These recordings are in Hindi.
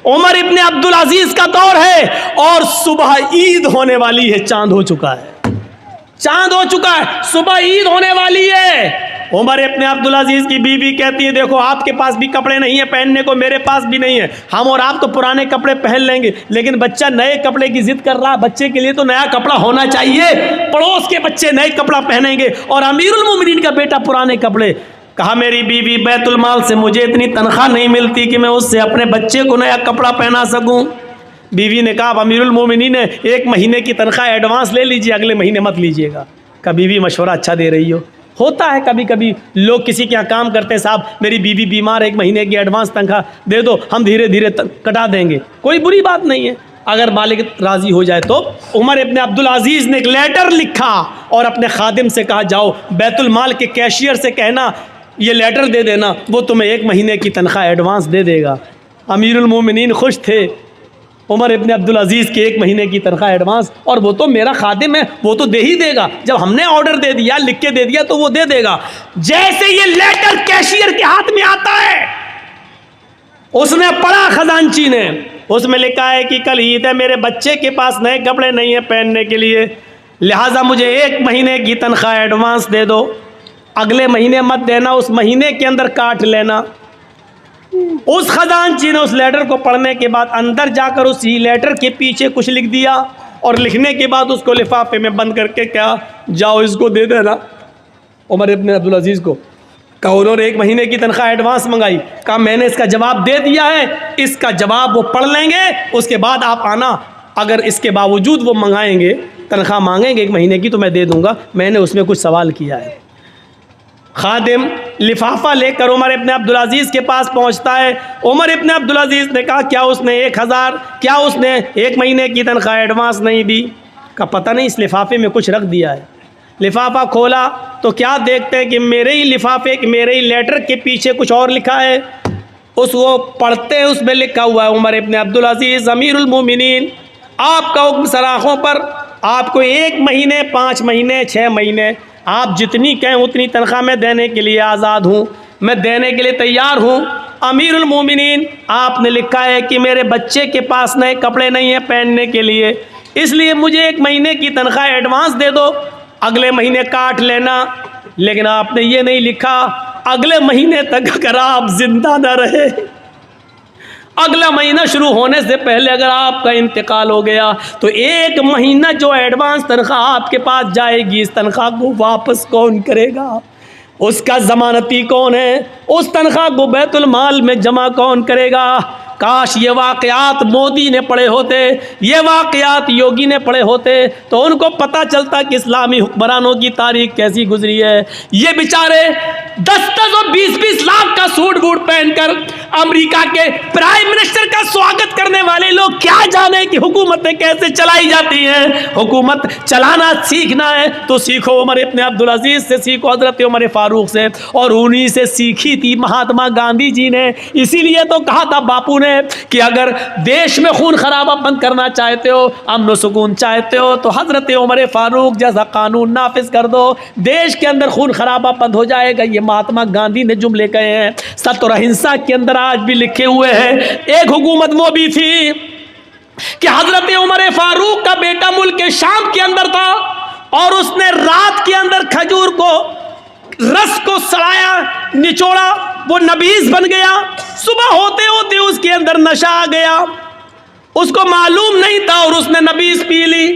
उमर इब्ने अब्दुल अजीज का दौर है और सुबह ईद होने वाली है, चांद हो चुका है, चांद हो चुका है, सुबह ईद होने वाली है। उमर इब्ने अब्दुल अजीज की बीवी कहती है देखो आपके पास भी कपड़े नहीं है पहनने को, मेरे पास भी नहीं है, हम और आप तो पुराने कपड़े पहन लेंगे, लेकिन बच्चा नए कपड़े की जिद कर रहा है, बच्चे के लिए तो नया कपड़ा होना चाहिए, पड़ोस के बच्चे नए कपड़ा पहनेंगे और अमीरुल मोमिनीन का बेटा पुराने कपड़े। कहा मेरी बीवी बैतुल माल से मुझे इतनी तनख्वाह नहीं मिलती कि मैं उससे अपने बच्चे को नया कपड़ा पहना सकूं। बीवी ने कहा अमीरुल मोमिनीन ने 1 महीने की तनख्वाह एडवांस ले लीजिए, अगले महीने मत लीजिएगा। कहा बीवी मशवरा अच्छा दे रही हो। होता है कभी कभी लोग किसी के यहाँ काम करते हैं, साहब मेरी बीवी बीमार है, 1 महीने की एडवांस तनख्वाह दे दो, हम धीरे धीरे कटा देंगे, कोई बुरी बात नहीं है अगर मालिक राजी हो जाए तो। उमर इब्ने अब्दुल अजीज़ ने एक लेटर लिखा और अपने खादिम से कहा जाओ बैतुल माल के कैशियर से कहना ये लेटर दे देना, वो तुम्हें 1 महीने की तनख्वाह एडवांस दे देगा। अमीरुल मोमिनीन खुश थे, उमर इब्ने अब्दुल अजीज़ के 1 महीने की तनख्वाह एडवांस, और वो तो मेरा खादिम है, वो तो दे ही देगा, जब हमने ऑर्डर दे दिया लिख के दे दिया तो वो दे देगा। जैसे ये लेटर कैशियर के हाथ में आता है उसने पढ़ा खजांची ने, उसमें लिखा है कि कल ईद है, मेरे बच्चे के पास नए कपड़े नहीं है पहनने के लिए, लिहाजा मुझे 1 महीने की तनख्वाह एडवांस दे दो, अगले महीने मत देना, उस महीने के अंदर काट लेना। उस खजांची ने उस लेटर को पढ़ने के बाद अंदर जाकर उसी लेटर के पीछे कुछ लिख दिया और लिखने के बाद उसको लिफाफे में बंद करके क्या जाओ इसको दे देना उमर इब्ने अब्दुल अजीज़ को। कहा उन्होंने 1 महीने की तनख्वाह एडवांस मंगाई, कहा मैंने इसका जवाब दे दिया है, इसका जवाब वो पढ़ लेंगे, उसके बाद आप आना, अगर इसके बावजूद वो मंगाएंगे तनख्वाह मांगेंगे 1 महीने की तो मैं दे दूंगा, मैंने उसमें कुछ सवाल किया है। खादिम लिफाफा लेकर उमर इब्ने अब्दुल अजीज़ के पास पहुंचता है। उमर इब्ने अब्दुल अजीज़ ने कहा क्या उसने 1000, क्या उसने 1 महीने की तनख्वाह एडवांस नहीं दी? का पता नहीं, इस लिफाफे में कुछ रख दिया है। लिफाफा खोला तो क्या देखते हैं कि मेरे ही लिफाफे मेरे ही लेटर के पीछे कुछ और लिखा है। उसको पढ़ते हैं, उसमें लिखा हुआ है उमर इब्ने अब्दुल अजीज़ अमीरुल मोमिनीन, आपका हुक्म सराखों पर, आपको 1 महीने 5 महीने 6 महीने आप जितनी कहें उतनी तनख्वाह मैं देने के लिए आज़ाद हूँ, मैं देने के लिए तैयार हूँ। अमीरुल मोमिनीन आपने लिखा है कि मेरे बच्चे के पास नए कपड़े नहीं हैं पहनने के लिए, इसलिए मुझे 1 महीने की तनख्वाह एडवांस दे दो, अगले महीने काट लेना। लेकिन आपने ये नहीं लिखा अगले महीने तक अगर आप जिंदा न रहे, अगला महीना शुरू होने से पहले अगर आपका इंतकाल हो गया तो 1 महीना जो एडवांस तनख्वाह आपके पास जाएगी, इस तनख्वाह को वापस कौन करेगा? उसका ज़मानती कौन है? उस तनख्वाह को बैतुल माल में जमा कौन करेगा? काश ये वाक़यात मोदी ने पढ़े होते, ये वाक़यात योगी ने पढ़े होते तो उनको पता चलता कि इस्लामी हुक्मरानों की तारीख कैसी गुजरी है। ये बेचारे 10-10 और 20-20 लाख का सूट बूट पहनकर अमेरिका के प्राइम मिनिस्टर का स्वागत करने वाले लोग क्या जाने कि हुकूमतें कैसे चलाई जाती हैं। हुकूमत चलाना सीखना है तो सीखो उमर इब्ने अब्दुल अजीज़ से, सीखो हज़रत उमर फारूक से, और उन्हीं से सीखी थी महात्मा गांधी जी ने। इसीलिए तो कहा था बापू ने कि अगर देश में खून खराबा बंद करना चाहते हो, अमन सुकून चाहते हो तो हज़रत उमर फारूक जैसा कानून नाफिज कर दो, देश के अंदर खून खराबा बंद हो जाएगा। ये महात्मा गांधी ने जुमले कहे हैं, सत्य और अहिंसा के अंदर आज भी लिखे हुए हैं। एक हुकूमत वो भी थी कि हज़रत उमर फारूक का बेटा मुल्क शाम के अंदर था और उसने रात के अंदर खजूर को रस को सड़ाया, निचोड़ा, वो नबीज बन गया। सुबह होते होते उसके अंदर नशा आ गया, उसको मालूम नहीं था और उसने नबीज पी ली।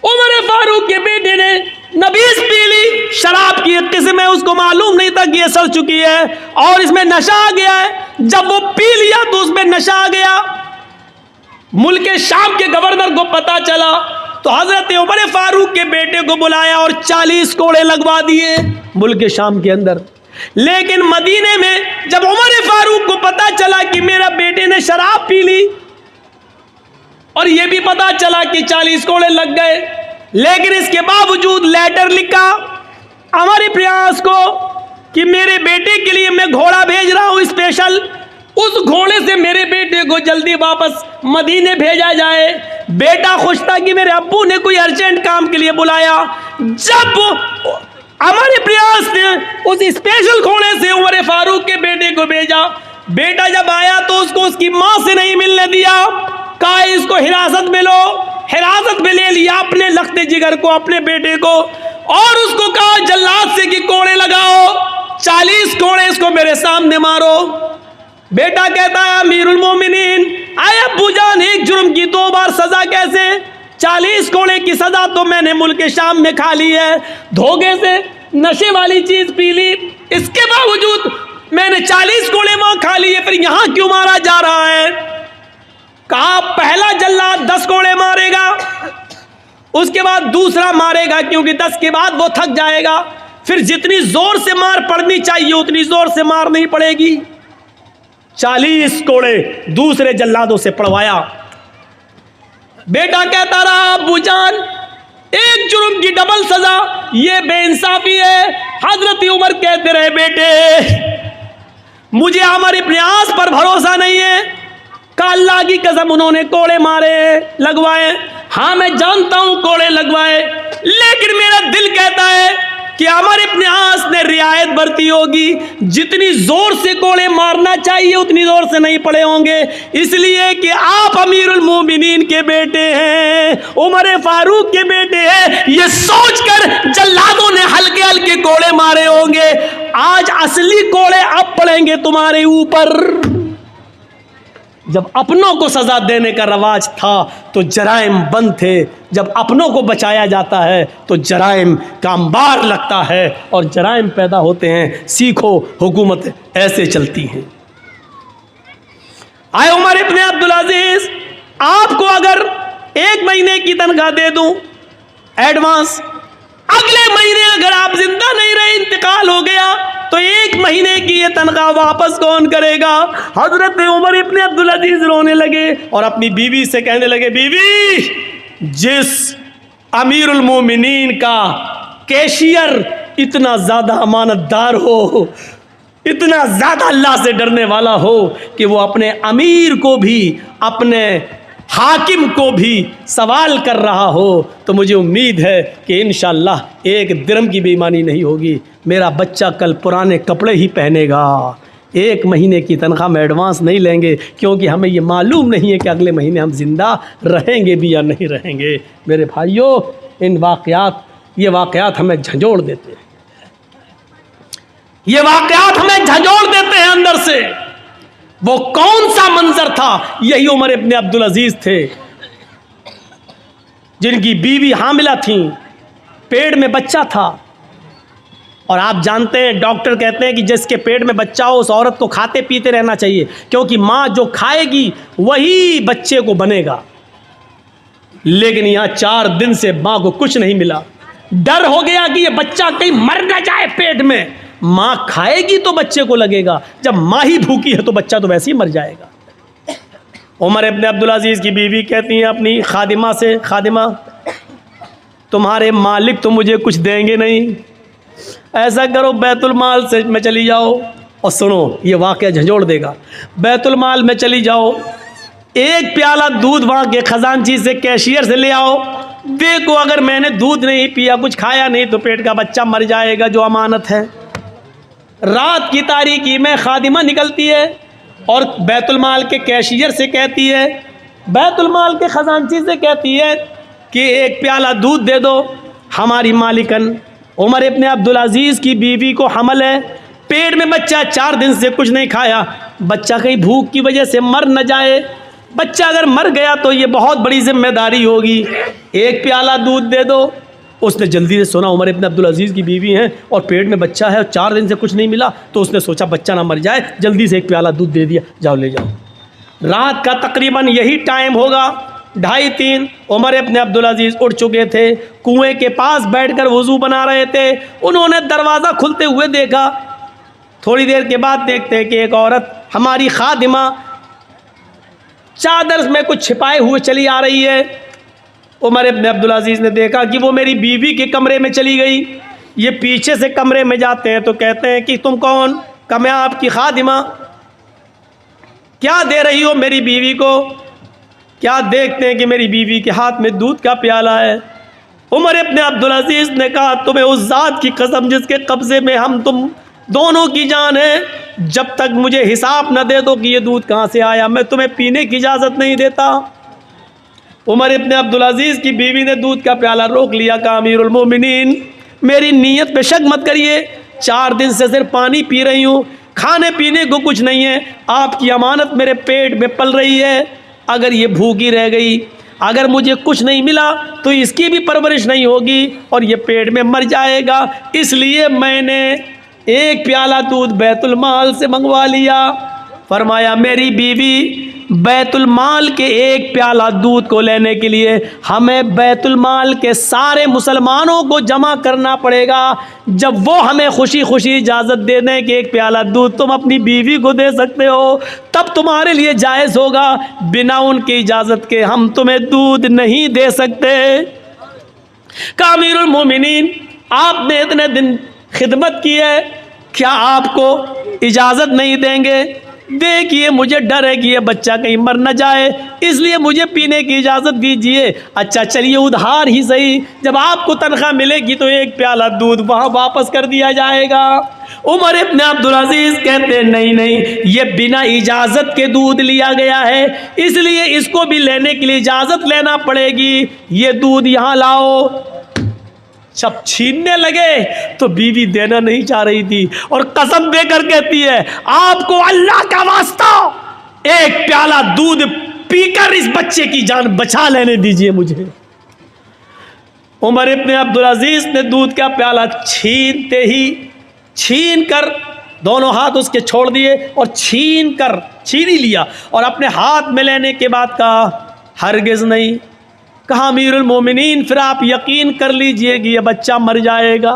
उमर फारूक के बेटे ने नबीज पी ली, शराब की एक किस्म है, उसको मालूम नहीं था कि ये सड़ चुकी है और इसमें नशा आ गया है। जब वो पी लिया तो उसमें नशा आ गया। मुल्क शाम के गवर्नर को पता चला तो हजरत उमर फारूक के बेटे को बुलाया और 40 कोड़े लगवा दिए मुल्क शाम के अंदर। लेकिन मदीने में जब उमर फारूक को पता चला कि मेरा बेटे ने शराब पी ली और यह भी पता चला कि 40 कोड़े लग गए, लेकिन इसके बावजूद लेटर लिखा हमारे प्रयास को कि मेरे बेटे के लिए मैं घोड़ा भेज रहा हूं स्पेशल, उस घोड़े से मेरे बेटे को जल्दी वापस मदीने भेजा जाए। बेटा खुश था कि मेरे अब्बू ने कोई अर्जेंट काम के लिए बुलाया। जब हमारे प्रयास ने उस स्पेशल घोड़े से उमर फारूक के बेटे को भेजा, बेटा जब आया तो उसको उसकी मां से नहीं मिलने दिया, कहा इसको हिरासत में लो। हिरासत में ले लिया अपने लखते जिगर को, अपने बेटे को, और उसको कहा जल्लाद से कि कोड़े लगाओ, 40 कोड़े इसको मेरे सामने मारो। बेटा कहता है अमीरुल मोमिनीन, आए अब्बू जान, एक जुर्म की 2 बार सजा कैसे? 40 कोड़े की सजा तो मैंने मुल्क शाम में खा ली है, धोखे से नशे वाली चीज पी ली, इसके बावजूद मैंने 40 कोड़े वहां खा लिए, फिर यहां क्यों मारा जा रहा है? कहा पहला जल्लाद 10 कोड़े मारेगा, उसके बाद दूसरा मारेगा, क्योंकि 10 के बाद वो थक जाएगा, फिर जितनी जोर से मार पड़नी चाहिए उतनी जोर से मार नहीं पड़ेगी। 40 कोड़े दूसरे जल्लादों से पड़वाया। बेटा कहता रहा अब्बू जान, एक जुर्म की डबल सजा, ये बेइंसाफी है। हजरत उमर कहते रहे बेटे मुझे अमर इब्न आस पर भरोसा नहीं है, का अल्लाह की कसम उन्होंने कोड़े मारे लगवाए, हाँ मैं जानता हूं कोड़े लगवाए, लेकिन मेरा दिल कहता है कि अमर इब्न आस ने रियायत बरती होगी, जितनी जोर से कोड़े मारना चाहिए उतनी जोर से नहीं पड़े होंगे, इसलिए कि आप अमीरुल मोमिनीन के बेटे हैं, उमर फारूक के बेटे हैं, ये सोचकर जल्लादों ने हल्के हल्के कोड़े मारे होंगे। आज असली कोड़े अब पड़ेंगे तुम्हारे ऊपर। जब अपनों को सजा देने का रवाज था तो जराइम बंद थे, जब अपनों को बचाया जाता है तो जराइम का अंबार लगता है और जराइम पैदा होते हैं। सीखो, हुकूमत ऐसे चलती हैं। आए उमर इब्न अब्दुल अजीज, आपको अगर 1 महीने की तनख्वाह दे दूं एडवांस, अगले महीने अगर आप जिंदा नहीं रहे, इंतकाल हो गया, तो 1 महीने की ये तनख्वाह वापस कौन करेगा? हजरत उमर इब्न अब्दुल अजीज रोने लगे और अपनी बीवी से कहने लगे, बीवी, जिस अमीरुल मोमिनीन का कैशियर इतना ज्यादा अमानतदार हो, इतना ज्यादा अल्लाह से डरने वाला हो कि वो अपने अमीर को भी, अपने हाकिम को भी सवाल कर रहा हो, तो मुझे उम्मीद है कि इंशाअल्लाह 1 दिरहम की बेईमानी नहीं होगी। मेरा बच्चा कल पुराने कपड़े ही पहनेगा। 1 महीने की तनख्वाह में एडवांस नहीं लेंगे, क्योंकि हमें ये मालूम नहीं है कि अगले महीने हम जिंदा रहेंगे भी या नहीं रहेंगे। मेरे भाइयों, ये वाक़यात हमें झंझोड़ देते हैं, ये वाक़यात हमें झंझोड़ देते हैं अंदर से। वो कौन सा मंजर था? यही उमर इब्न अब्दुल अजीज थे, जिनकी बीवी हामिला थी, पेट में बच्चा था, और आप जानते हैं डॉक्टर कहते हैं कि जिसके पेट में बच्चा हो उस औरत को खाते पीते रहना चाहिए, क्योंकि माँ जो खाएगी वही बच्चे को बनेगा। लेकिन यहाँ 4 दिन से माँ को कुछ नहीं मिला। डर हो गया कि ये बच्चा कहीं मर ना जाए पेट में, माँ खाएगी तो बच्चे को लगेगा, जब माँ ही भूखी है तो बच्चा तो वैसे ही मर जाएगा। उमर इब्न अब्दुल अजीज की बीवी कहती हैं अपनी खादिमा से, खादिमा तुम्हारे मालिक तो मुझे कुछ देंगे नहीं, ऐसा करो बैतुल माल से में चली जाओ, और सुनो ये वाक़या झंझोड़ देगा। बैतुल माल में चली जाओ, 1 प्याला दूध वहाँ के खजानची से, कैशियर से ले आओ, देखो अगर मैंने दूध नहीं पिया, कुछ खाया नहीं, तो पेट का बच्चा मर जाएगा जो अमानत है। रात की तारीकी में खादिमा निकलती है और बैतुल माल के कैशियर से कहती है, बैतुल माल के खजानची से कहती है कि 1 प्याला दूध दे दो। हमारी मालिकन उमर इब्न अब्दुल अजीज़ की बीवी को हमल है, पेट में बच्चा, 4 दिन से कुछ नहीं खाया, बच्चा कहीं भूख की वजह से मर न जाए। बच्चा अगर मर गया तो ये बहुत बड़ी जिम्मेदारी होगी, 1 प्याला दूध दे दो। उसने जल्दी से सुना उमर इब्न अब्दुल अजीज़ की बीवी हैं और पेट में बच्चा है और 4 दिन से कुछ नहीं मिला, तो उसने सोचा बच्चा ना मर जाए, जल्दी से 1 प्याला दूध दे दिया, जाओ ले जाओ। रात का तकरीबन यही टाइम होगा, 2:30। उमर इब्न अब्दुल अजीज़ उठ चुके थे, कुएं के पास बैठकर वज़ू बना रहे थे। उन्होंने दरवाज़ा खुलते हुए देखा। थोड़ी देर के बाद देखते हैं कि एक औरत, हमारी खादिमा, चादर में कुछ छिपाए हुए चली आ रही है। उमर इब्न अब्दुल अजीज़ ने देखा कि वो मेरी बीवी के कमरे में चली गई। ये पीछे से कमरे में जाते हैं तो कहते हैं कि तुम कौन? कहा मैं आपकी खादिमा। क्या दे रही हो मेरी बीवी को? क्या देखते हैं कि मेरी बीवी के हाथ में दूध का प्याला है। उमर इब्न अब्दुल अजीज़ ने कहा, तुम्हें उस ज़ात की कसम जिसके कब्ज़े में हम तुम दोनों की जान है। जब तक मुझे हिसाब न दे दो कि ये दूध कहाँ से आया, मैं तुम्हें पीने की इजाज़त नहीं देता। उमर इब्न अब्दुल अजीज़ की बीवी ने दूध का प्याला रोक लिया। कहा, अमीरुल मोमिनीन, मेरी नीयत पे शक मत करिए, 4 दिन से सिर्फ पानी पी रही हूँ, खाने पीने को कुछ नहीं है। आपकी अमानत मेरे पेट में पल रही है, अगर ये भूखी रह गई, अगर मुझे कुछ नहीं मिला तो इसकी भी परवरिश नहीं होगी और ये पेट में मर जाएगा। इसलिए मैंने 1 प्याला दूध बैतुल माल से मंगवा लिया। फरमाया, मेरी बीवी, बैतुल माल के 1 प्याला दूध को लेने के लिए हमें बैतुल माल के सारे मुसलमानों को जमा करना पड़ेगा। जब वो हमें खुशी खुशी इजाज़त दे दें कि 1 प्याला दूध तुम अपनी बीवी को दे सकते हो, तब तुम्हारे लिए जायज़ होगा। बिना उनकी इजाज़त के हम तुम्हें दूध नहीं दे सकते। का अमीरुल मोमिनीन, आपने इतने दिन खिदमत की है, क्या आपको इजाज़त नहीं देंगे? देखिए, मुझे डर है कि ये बच्चा कहीं मर न जाए, इसलिए मुझे पीने की इजाज़त दीजिए। अच्छा चलिए, उधार ही सही, जब आपको तनख्वाह मिलेगी तो 1 प्याला दूध वहाँ वापस कर दिया जाएगा। उमर इब्न अब्दुल अजीज़ कहते, नहीं नहीं, ये बिना इजाज़त के दूध लिया गया है, इसलिए इसको भी लेने के लिए इजाज़त लेना पड़ेगी। ये दूध यहाँ लाओ। जब छीनने लगे तो बीवी देना नहीं चाह रही थी और कसम देकर कहती है, आपको अल्लाह का वास्ता 1 प्याला दूध पीकर इस बच्चे की जान बचा लेने दीजिए मुझे। उमर इब्न अब्दुल अजीज़ ने दूध का प्याला छीन कर दोनों हाथ उसके छोड़ दिए और छीन ही लिया और अपने हाथ में लेने के बाद कहा, हरगिज़ नहीं। कहा, अमीरुल मोमिनीन, फिर आप यकीन कर लीजिए कि ये बच्चा मर जाएगा,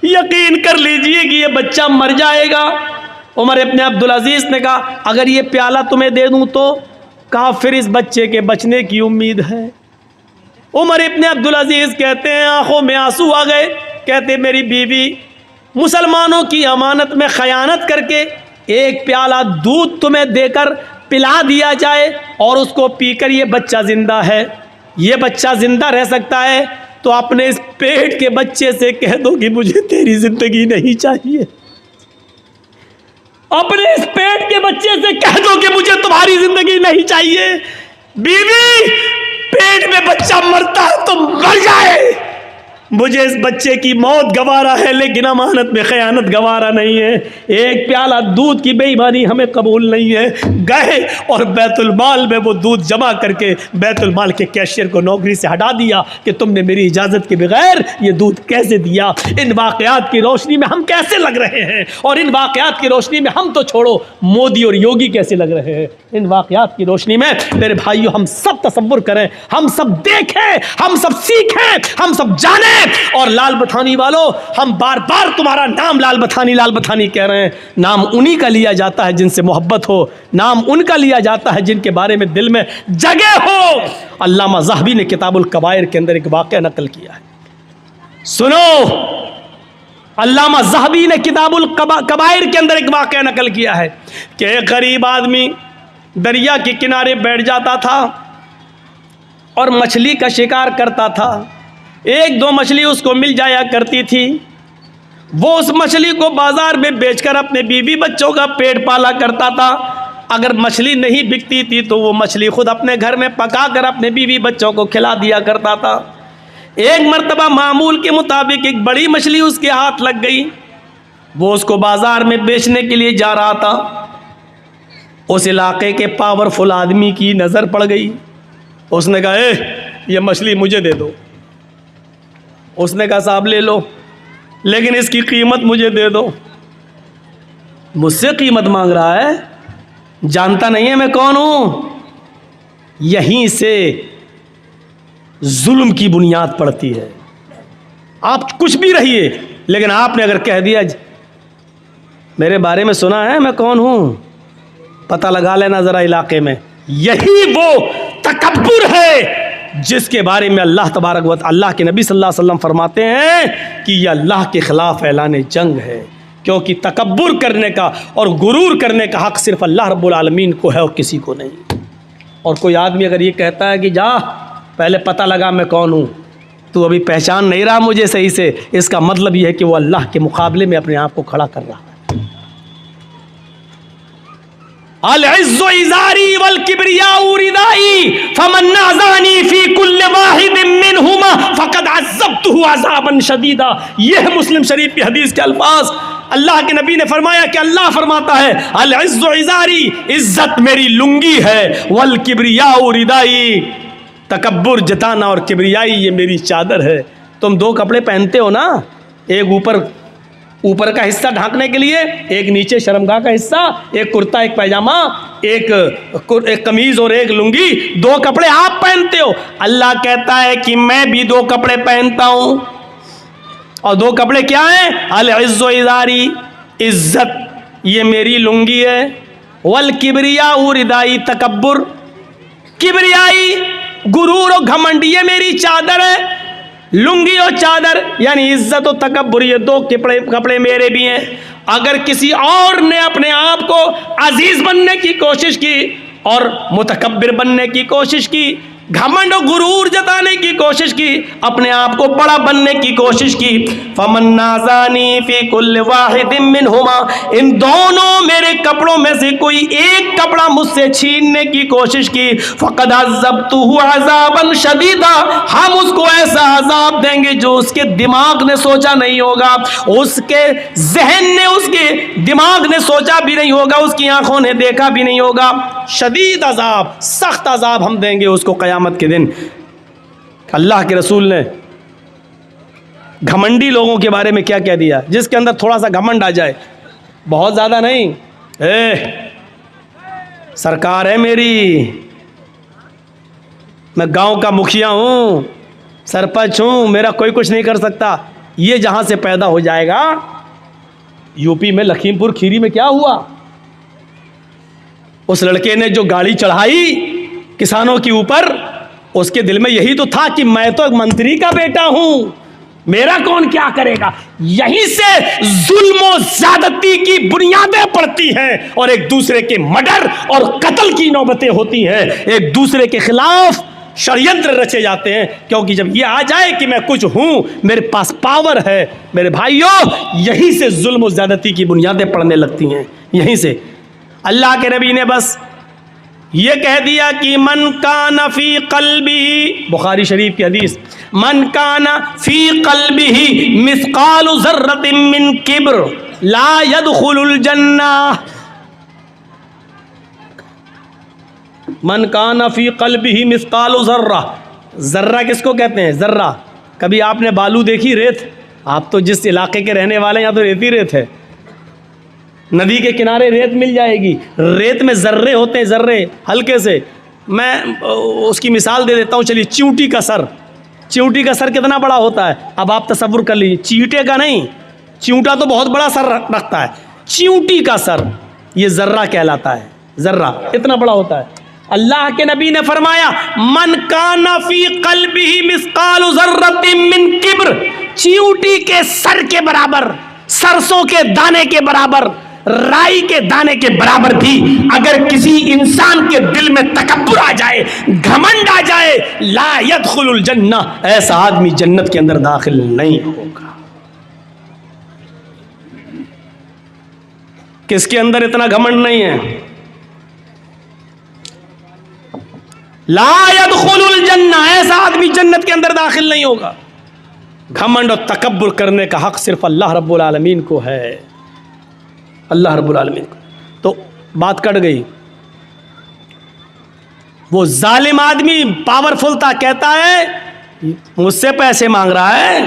यकीन कर लीजिए कि ये बच्चा मर जाएगा। उमर इब्न अब्दुल अजीज़ ने कहा, अगर ये प्याला तुम्हें दे दूं तो? कहा, फिर इस बच्चे के बचने की उम्मीद है। उमर इब्न अब्दुल अजीज़ कहते हैं, आंखों में आंसू आ गए। कहते, मेरी बीवी, मुसलमानों की अमानत में खयानत करके 1 प्याला दूध तुम्हें देकर पिला दिया जाए और उसको पीकर ये बच्चा जिंदा है, ये बच्चा जिंदा रह सकता है, तो अपने इस पेट के बच्चे से कह दो कि मुझे तेरी जिंदगी नहीं चाहिए। अपने इस पेट के बच्चे से कह दो कि मुझे तुम्हारी जिंदगी नहीं चाहिए। बीवी, पेट में बच्चा मरता है तो मर जाए, मुझे इस बच्चे की मौत गवारा है, लेकिन अमानत में खयानत गवारा नहीं है। 1 प्याला दूध की बेईमानी हमें कबूल नहीं है। गए और बैतुल माल में वो दूध जमा करके बैतुल माल के कैशियर को नौकरी से हटा दिया कि तुमने मेरी इजाज़त के बगैर ये दूध कैसे दिया। इन वाक़यात की रोशनी में हम कैसे लग रहे हैं, और इन वाक़यात की रोशनी में हम तो छोड़ो, मोदी और योगी कैसे लग रहे हैं। इन वाक़यात की रोशनी में मेरे भाइयों, हम सब तसव्वुर करें, हम सब देखें, हम सब सीखें, हम सब जानें। और लाल बथानी वालों, हम बार बार तुम्हारा नाम लाल बथानी कह रहे हैं। नाम उन्हीं का लिया जाता है जिनसे मोहब्बत हो, नाम उनका लिया जाता है जिनके बारे में दिल में जगह हो। अल्लामा ज़हबी ने किताबुल कबायर के अंदर एक वाक़या नकल किया है, सुनो। अल्लामा ज़हबी ने किताबुल कबायर के अंदर एक वाक़या नकल किया है कि एक गरीब आदमी दरिया के किनारे बैठ जाता था और मछली का शिकार करता था। 1-2 मछली उसको मिल जाया करती थी। वो उस मछली को बाजार में बेचकर अपने बीवी बच्चों का पेट पाला करता था। अगर मछली नहीं बिकती थी तो वो मछली खुद अपने घर में पकाकर अपने बीवी बच्चों को खिला दिया करता था। एक मर्तबा मामूल के मुताबिक एक बड़ी मछली उसके हाथ लग गई। वो उसको बाजार में बेचने के लिए जा रहा था। उस इलाके के पावरफुल आदमी की नज़र पड़ गई। उसने कहा, ये मछली मुझे दे दो। उसने कहा, साहब ले लो, लेकिन इसकी कीमत मुझे दे दो। मुझसे कीमत मांग रहा है, जानता नहीं है मैं कौन हूँ। यहीं से जुल्म की बुनियाद पड़ती है। आप कुछ भी रहिए, लेकिन आपने अगर कह दिया मेरे बारे में सुना है मैं कौन हूँ, पता लगा लेना ज़रा इलाके में, यही वो तकब्बुर है जिसके बारे में अल्लाह तबारक व अल्लाह के नबी सल्लल्लाहु अलैहि वसल्लम फरमाते हैं कि यह अल्लाह के ख़िलाफ़ ऐलान जंग है। क्योंकि तकब्बुर करने का और गुरूर करने का हक़ सिर्फ़ अल्लाह रब्बुल आलमीन को है और किसी को नहीं। और कोई आदमी अगर ये कहता है कि जा पहले पता लगा मैं कौन हूँ, तू अभी पहचान नहीं रहा मुझे सही से, इसका मतलब यह है कि वो अल्लाह के मुकाबले में अपने आप को खड़ा कर रहा है। अल इज़्ज़ु इज़ारी वल किब्रियाउ रिदाई फमन नाज़ानी फी कुल्ल वाहिदिन मिनहुमा फक़द अज़्ज़बतुहु अज़ाबन शदीदा। यह है मुस्लिम शरीफ की हदीस के अल्फाज। अल्लाह के नबी ने फरमाया कि अल्लाह फरमाता है अल इज़्ज़ु इज़ारी, इज्जत मेरी लुंगी है, वल किब्रियाउ रिदाई, तकब्बुर जताना और किब्रियाई ये मेरी चादर है। तुम दो कपड़े पहनते हो ना, एक ऊपर का हिस्सा ढांकने के लिए, एक नीचे शर्मगाह का हिस्सा, एक कुर्ता एक पैजामा, एक कमीज और एक लुंगी, दो कपड़े आप पहनते हो। अल्लाह कहता है कि मैं भी दो कपड़े पहनता हूं, और दो कपड़े क्या हैं? अल इज़्ज़ु इज़ारी, इज्जत ये मेरी लुंगी है, वल किब्रियाउ रिदाई, तकब्बुर किब्रियाई गुरूर और घमंड ये मेरी चादर है। लुंगी और चादर यानी इज्जत और तकब्बुर, ये दो कपड़े मेरे भी हैं। अगर किसी और ने अपने आप को अजीज बनने की कोशिश की और मुतकब्बिर बनने की कोशिश की, घमंड और गुरूर जताने की कोशिश की, अपने आप को बड़ा बनने की कोशिश की, फमन नाज़ानी फी कुल्ल वाहिदिन मिनहुमा, इन दोनों मेरे कपड़ों में से कोई एक कपड़ा मुझसे छीनने की कोशिश की, फक़द अज़्ज़बतुहु अज़ाबन शदीदा, हम उसको ऐसा अज़ाब देंगे जो उसके दिमाग ने सोचा नहीं होगा, उसके जहन ने, उसके दिमाग ने सोचा भी नहीं होगा, उसकी आंखों ने देखा भी नहीं होगा। शदीद अज़ाब, सख्त अज़ाब हम देंगे उसको क़यामत के दिन। अल्लाह के रसूल ने घमंडी लोगों के बारे में क्या कह दिया? जिसके अंदर थोड़ा सा घमंड आ जाए, बहुत ज़्यादा नहीं, सरकार है मेरी, मैं गांव का मुखिया हूँ, सरपंच हूँ, मेरा कोई कुछ नहीं कर सकता, ये जहाँ से पैदा हो जाएगा। यूपी में लखीमपुर खीरी में क्या हुआ? उस लड़के ने जो गाड़ी चढ़ाई किसानों के ऊपर, उसके दिल में यही तो था कि मैं तो एक मंत्री का बेटा हूं, मेरा कौन क्या करेगा। यहीं से जुल्म और ज्यादती की बुनियादें पड़ती हैं और एक दूसरे के मर्डर और कत्ल की नौबतें होती हैं, एक दूसरे के खिलाफ षड्यंत्र रचे जाते हैं। क्योंकि जब ये आ जाए कि मैं कुछ हूं, मेरे पास पावर है, मेरे भाइयों, यहीं से जुल्म और ज्यादती की बुनियादें पड़ने लगती हैं। यहीं से अल्लाह के नबी ने बस ये कह दिया कि मन काना फी क़ल्बिही, बुखारी शरीफ की हदीस, मन काना फी क़ल्बिही मिस्क़ालु ज़र्रतिन मिन किब्र ला यदखुलुल जन्नह। मन काना फी क़ल्बिही मिस्क़ालु ज़र्रा, ज़र्रा किसको कहते हैं? ज़र्रा। कभी आपने बालू देखी, रेत? आप तो जिस इलाके के रहने वाले हैं, यहाँ तो रेत ही रेत है। नदी के किनारे रेत मिल जाएगी, रेत में जर्रे होते हैं, जर्रे हल्के से। मैं उसकी मिसाल दे देता हूँ, चलिए। चींटी का सर, चींटी का सर कितना बड़ा होता है? अब आप तसव्वुर कर लीजिए, चींटे का नहीं, चींटा तो बहुत बड़ा सर रखता है, चींटी का सर ये जर्रा कहलाता है। जर्रा इतना बड़ा होता है। अल्लाह के नबी ने फरमाया मन काना फी क़ल्बिही मिस्क़ालु ज़र्रतिन मिन किब्र, चींटी के सर के बराबर, सरसों के दाने के बराबर, राई के दाने के बराबर भी अगर किसी इंसान के दिल में तकब्बुर आ जाए, घमंड आ जाए, ला यदखुलुल जन्नह, ऐसा आदमी जन्नत के अंदर दाखिल नहीं होगा। किसके अंदर इतना घमंड नहीं है? ला यदखुलुल जन्नह, ऐसा आदमी जन्नत के अंदर दाखिल नहीं होगा। घमंड और तकब्बुर करने का हक सिर्फ अल्लाह रब्बुल आलमीन को है, अल्लाह रब्बुल आलमीन को। तो बात कट गई। वो जालिम आदमी पावरफुल था, कहता है मुझसे पैसे मांग रहा है।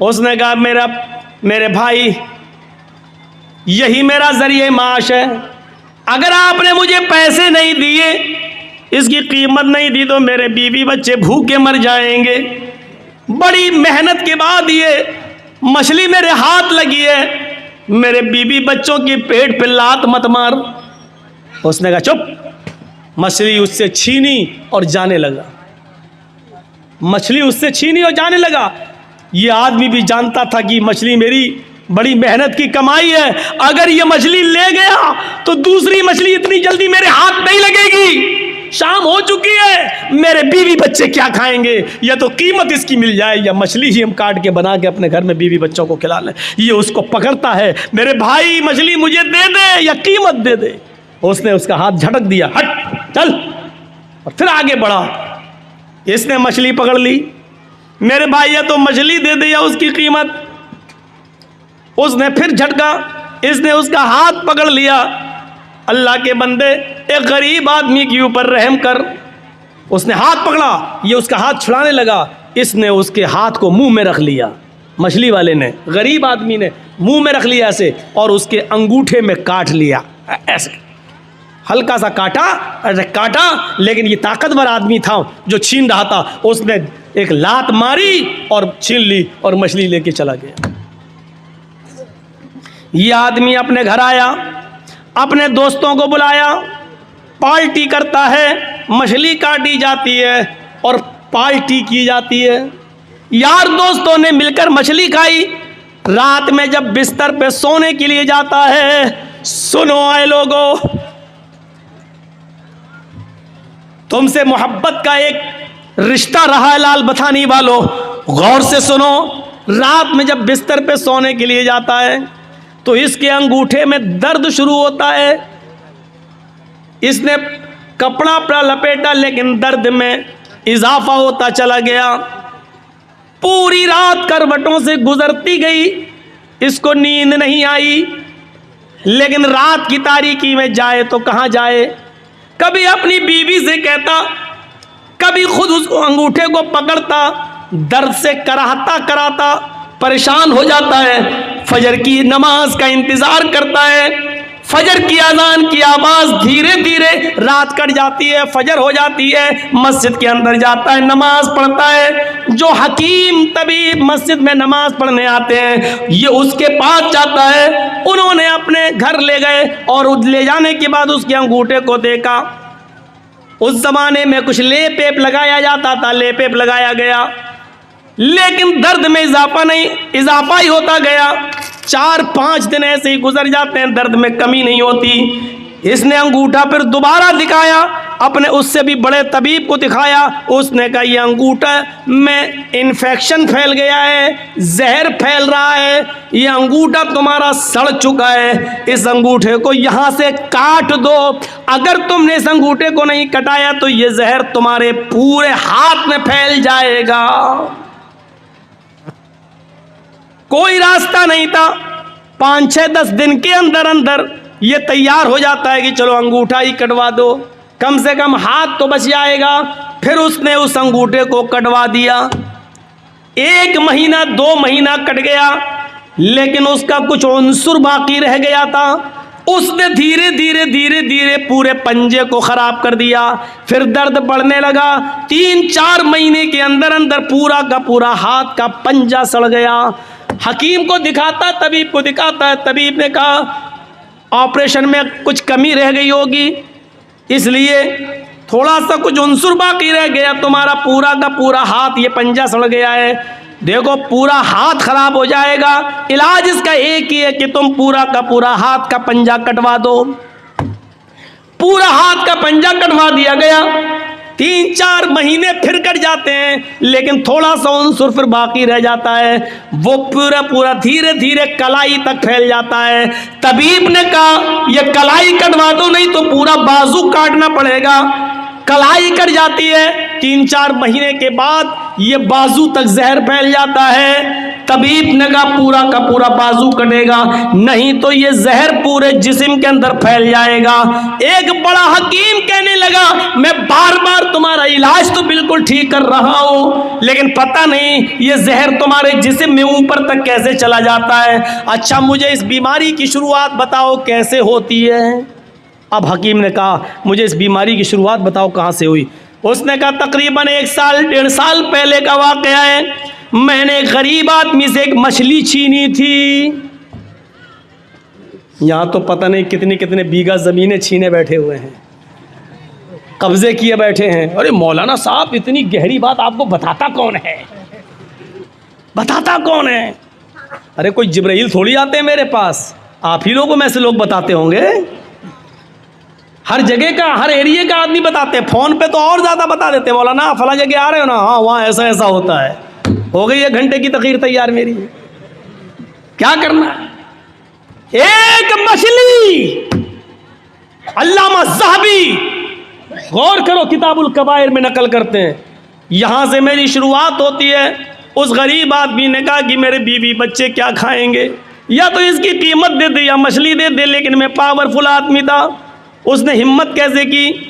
उसने कहा मेरे भाई, यही मेरा जरिए माश है, अगर आपने मुझे पैसे नहीं दिए, इसकी कीमत नहीं दी, तो मेरे बीवी बच्चे भूखे मर जाएंगे। बड़ी मेहनत के बाद ये मछली मेरे हाथ लगी है, मेरे बीवी बच्चों के पेट पे लात मत मार। उसने कहा चुप। मछली उससे छीनी और जाने लगा, मछली उससे छीनी और जाने लगा। ये आदमी भी जानता था कि मछली मेरी बड़ी मेहनत की कमाई है, अगर ये मछली ले गया तो दूसरी मछली इतनी जल्दी मेरे हाथ नहीं लगेगी। शाम हो चुकी है, मेरे बीवी बच्चे क्या खाएंगे? या तो कीमत इसकी मिल जाए या मछली ही हम काट के बना के अपने घर में बीवी बच्चों को खिला लें। ये उसको पकड़ता है, मेरे भाई मछली मुझे दे दे या कीमत दे दे। उसने उसका हाथ झटक दिया, हट चल, और फिर आगे बढ़ा। इसने मछली पकड़ ली, मेरे भाई या तो मछली दे दे या उसकी कीमत। उसने फिर झटका, इसने उसका हाथ पकड़ लिया। अल्लाह के बंदे, एक गरीब आदमी के ऊपर रहम कर। उसने हाथ पकड़ा, ये उसका हाथ छुड़ाने लगा, इसने उसके हाथ को मुंह में रख लिया। मछली वाले ने, गरीब आदमी ने मुंह में रख लिया ऐसे, और उसके अंगूठे में काट लिया ऐसे, हल्का सा काटा, ऐसे काटा। लेकिन ये ताकतवर आदमी था जो छीन रहा था, उसने एक लात मारी और छीन ली और मछली लेके चला गया। ये आदमी अपने घर आया, अपने दोस्तों को बुलाया, पार्टी करता है, मछली काटी जाती है और पार्टी की जाती है। यार दोस्तों ने मिलकर मछली खाई। रात में जब बिस्तर पे सोने के लिए जाता है, सुनो आए लोगों, तुमसे मोहब्बत का एक रिश्ता रहा है लाल बथानी वालों, गौर से सुनो। रात में जब बिस्तर पे सोने के लिए जाता है तो इसके अंगूठे में दर्द शुरू होता है। इसने कपड़ा अपना लपेटा, लेकिन दर्द में इजाफा होता चला गया। पूरी रात करवटों से गुजरती गई, इसको नींद नहीं आई। लेकिन रात की तारीकी में जाए तो कहाँ जाए? कभी अपनी बीवी से कहता, कभी खुद उसको अंगूठे को पकड़ता, दर्द से कराहता कराता परेशान हो जाता है। फजर की नमाज का इंतजार करता है, फजर की अजान की आवाज धीरे धीरे रात कट जाती है, फजर हो जाती है, मस्जिद के अंदर जाता है, नमाज पढ़ता है। जो हकीम तबीब मस्जिद में नमाज पढ़ने आते हैं, ये उसके पास जाता है। उन्होंने अपने घर ले गए और ले जाने के बाद उसके अंगूठे को देखा। उस जमाने में कुछ लेप वेप लगाया जाता था, लेप वेप लगाया गया, लेकिन दर्द में इजाफा नहीं, इजाफा ही होता गया। 4-5 दिन ऐसे ही गुजर जाते हैं, दर्द में कमी नहीं होती। इसने अंगूठा फिर दोबारा दिखाया, अपने उससे भी बड़े तबीब को दिखाया। उसने कहा ये अंगूठा में इन्फेक्शन फैल गया है, जहर फैल रहा है, ये अंगूठा तुम्हारा सड़ चुका है, इस अंगूठे को यहाँ से काट दो। अगर तुमने इस अंगूठे को नहीं कटाया तो ये जहर तुम्हारे पूरे हाथ में फैल जाएगा। कोई रास्ता नहीं था। 5-6-10 दिन के अंदर अंदर ये तैयार हो जाता है कि चलो अंगूठा ही कटवा दो, कम से कम हाथ तो बच जाएगा। फिर उसने उस अंगूठे को कटवा दिया। 1 महीना 2 महीना कट गया, लेकिन उसका कुछ अंसुर बाकी रह गया था। उसने धीरे धीरे धीरे धीरे पूरे पंजे को खराब कर दिया। फिर दर्द बढ़ने लगा। 3-4 महीने के अंदर अंदर पूरा का पूरा हाथ का पंजा सड़ गया। हकीम को दिखाता, तबीब को दिखाता है। तबीब ने कहा ऑपरेशन में कुछ कमी रह गई होगी, इसलिए थोड़ा सा कुछ अंसुर बाकी रह गया, तुम्हारा पूरा का पूरा हाथ ये पंजा सड़ गया है, देखो पूरा हाथ खराब हो जाएगा। इलाज इसका एक ही है कि तुम पूरा का पूरा हाथ का पंजा कटवा दो। पूरा हाथ का पंजा कटवा दिया गया। 3-4 महीने फिर कट जाते हैं, लेकिन थोड़ा सा अंसुर फिर बाकी रह जाता है। वो पूरा पूरा धीरे धीरे कलाई तक फैल जाता है। तबीब ने कहा ये कलाई कटवा दो, नहीं तो पूरा बाजू काटना पड़ेगा। कलाई कट जाती है। 3-4 महीने के बाद ये बाजू तक जहर फैल जाता है। तबीब ने कहा पूरा का पूरा बाजू कटेगा, नहीं तो ये जहर पूरे जिस्म के अंदर फैल जाएगा। एक बड़ा हकीम कहने लगा मैं बार बार तुम्हारा इलाज तो बिल्कुल ठीक कर रहा हूँ, लेकिन पता नहीं ये जहर तुम्हारे जिस्म में ऊपर तक कैसे चला जाता है। अच्छा मुझे इस बीमारी की शुरुआत बताओ कैसे होती है। अब हकीम ने कहा मुझे इस बीमारी की शुरुआत बताओ कहाँ से हुई। उसने कहा तकरीबन 1-1.5 साल पहले का वाक़या है। मैंने एक गरीब आदमी से एक मछली छीनी थी। यहाँ तो पता नहीं कितनी कितने बीघा ज़मीनें छीने बैठे हुए हैं, कब्जे किए बैठे हैं। अरे मौलाना साहब इतनी गहरी बात आपको बताता कौन है, बताता कौन है? अरे कोई जिब्राइल थोड़ी आते हैं मेरे पास, आप ही लोगों में से लोग बताते होंगे। हर जगह का, हर एरिया का आदमी बताते हैं, फोन पे तो और ज्यादा बता देते हैं, मौलाना फला जगह आ रहे हो ना, हाँ वहाँ ऐसा ऐसा होता है। हो गई 1 घंटे की तकरीर तैयार मेरी। क्या करना, एक मछली, अल्लामा ज़हाबी गौर करो किताबुल कबायर में नकल करते हैं, यहां से मेरी शुरुआत होती है। उस गरीब आदमी ने कहा कि मेरे बीवी बच्चे क्या खाएंगे, या तो इसकी कीमत दे दे या मछली दे दे, लेकिन मैं पावरफुल आदमी था, उसने हिम्मत कैसे की,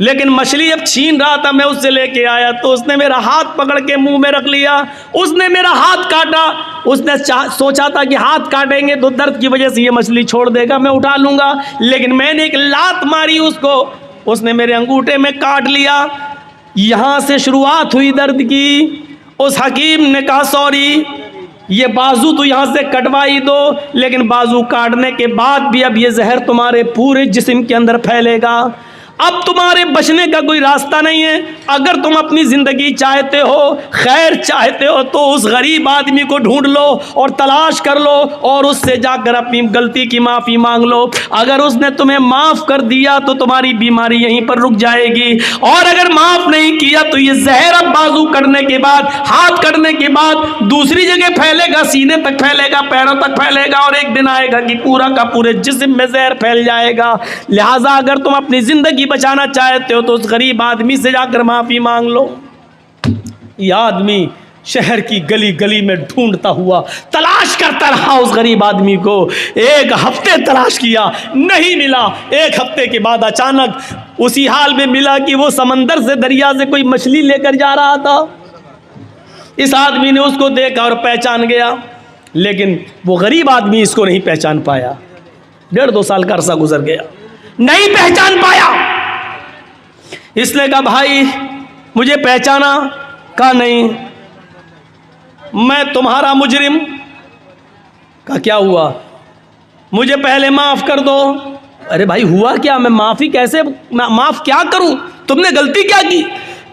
लेकिन मछली अब छीन रहा था, मैं उससे लेके आया तो उसने मेरा हाथ पकड़ के मुंह में रख लिया, उसने मेरा हाथ काटा, उसने सोचा था कि हाथ काटेंगे तो दर्द की वजह से ये मछली छोड़ देगा, मैं उठा लूंगा, लेकिन मैंने एक लात मारी उसको, उसने मेरे अंगूठे में काट लिया। यहां से शुरुआत हुई दर्द की। उस हकीम ने कहा सॉरी, ये बाजू तो यहाँ से कटवाई दो, लेकिन बाजू काटने के बाद भी अब ये जहर तुम्हारे पूरे जिस्म के अंदर फैलेगा, अब तुम्हारे बचने का कोई रास्ता नहीं है। अगर तुम अपनी ज़िंदगी चाहते हो, खैर चाहते हो, तो उस गरीब आदमी को ढूंढ लो और तलाश कर लो और उससे जाकर अपनी गलती की माफ़ी मांग लो। अगर उसने तुम्हें माफ़ कर दिया तो तुम्हारी बीमारी यहीं पर रुक जाएगी, और अगर माफ़ नहीं किया तो ये जहर अब बाजू कटने के बाद, हाथ कटने के बाद दूसरी जगह फैलेगा, सीने तक फैलेगा, पैरों तक फैलेगा, और एक दिन आएगा कि पूरा का पूरे जिस्म में जहर फैल जाएगा। लिहाजा अगर तुम अपनी ज़िंदगी बचाना चाहते हो तो उस गरीब आदमी से जाकर माफी मांग लो। यह आदमी शहर की गली गली में ढूंढता हुआ तलाश करता रहा उस गरीब आदमी को। 1 हफ्ते तलाश किया, नहीं मिला। 1 हफ्ते के बाद अचानक उसी हाल में मिला कि वो समंदर से, दरिया से कोई मछली लेकर जा रहा था। इस आदमी ने उसको देखा और पहचान गया, लेकिन वो गरीब आदमी इसको नहीं पहचान पाया। 1.5-2 साल का अरसा गुजर गया, नहीं पहचान पाया। इसने कहा भाई मुझे पहचाना? कहा नहीं, मैं तुम्हारा मुजरिम। कहा क्या हुआ? मुझे पहले माफ कर दो। अरे भाई हुआ क्या? मैं माफी कैसे माफ क्या करूं? तुमने गलती क्या की?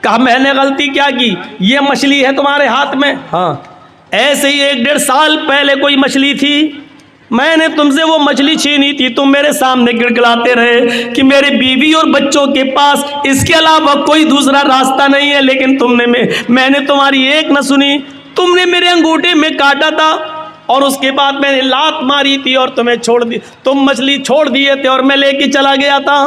कहा मैंने गलती क्या की, ये मछली है तुम्हारे हाथ में। हाँ, ऐसे ही 1-1.5 साल पहले कोई मछली थी, मैंने तुमसे वो मछली छीनी थी, तुम मेरे सामने गिड़गिड़ाते रहे कि मेरे बीवी और बच्चों के पास इसके अलावा कोई दूसरा रास्ता नहीं है, लेकिन मैंने तुम्हारी एक न सुनी। तुमने मेरे अंगूठे में काटा था और उसके बाद मैंने लात मारी थी और तुम्हें छोड़ दी, तुम मछली छोड़ दिए थे और मैं लेके चला गया था।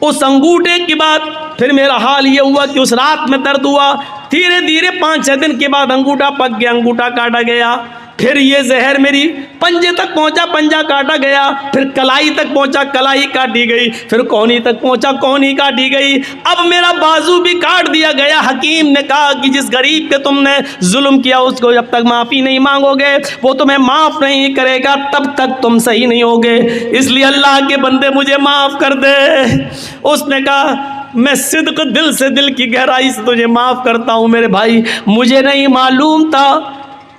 उस अंगूठे के बाद फिर मेरा हाल ये हुआ कि उस रात में दर्द हुआ, धीरे धीरे 5-6 दिन के बाद अंगूठा पक गया, अंगूठा काटा गया, फिर ये जहर मेरी पंजे तक पहुंचा, पंजा काटा गया, फिर कलाई तक पहुंचा, कलाई काटी गई, फिर कोहनी तक पहुंचा, कोहनी काटी गई, अब मेरा बाजू भी काट दिया गया। हकीम ने कहा कि जिस गरीब पे तुमने जुल्म किया उसको जब तक माफ़ी नहीं मांगोगे वो तुम्हें माफ़ नहीं करेगा, तब तक तुम सही नहीं होगे, इसलिए अल्लाह के बंदे मुझे माफ़ कर दे। उसने कहा मैं सिद्क दिल से, दिल की गहराई से तुझे माफ़ करता हूँ मेरे भाई, मुझे नहीं मालूम था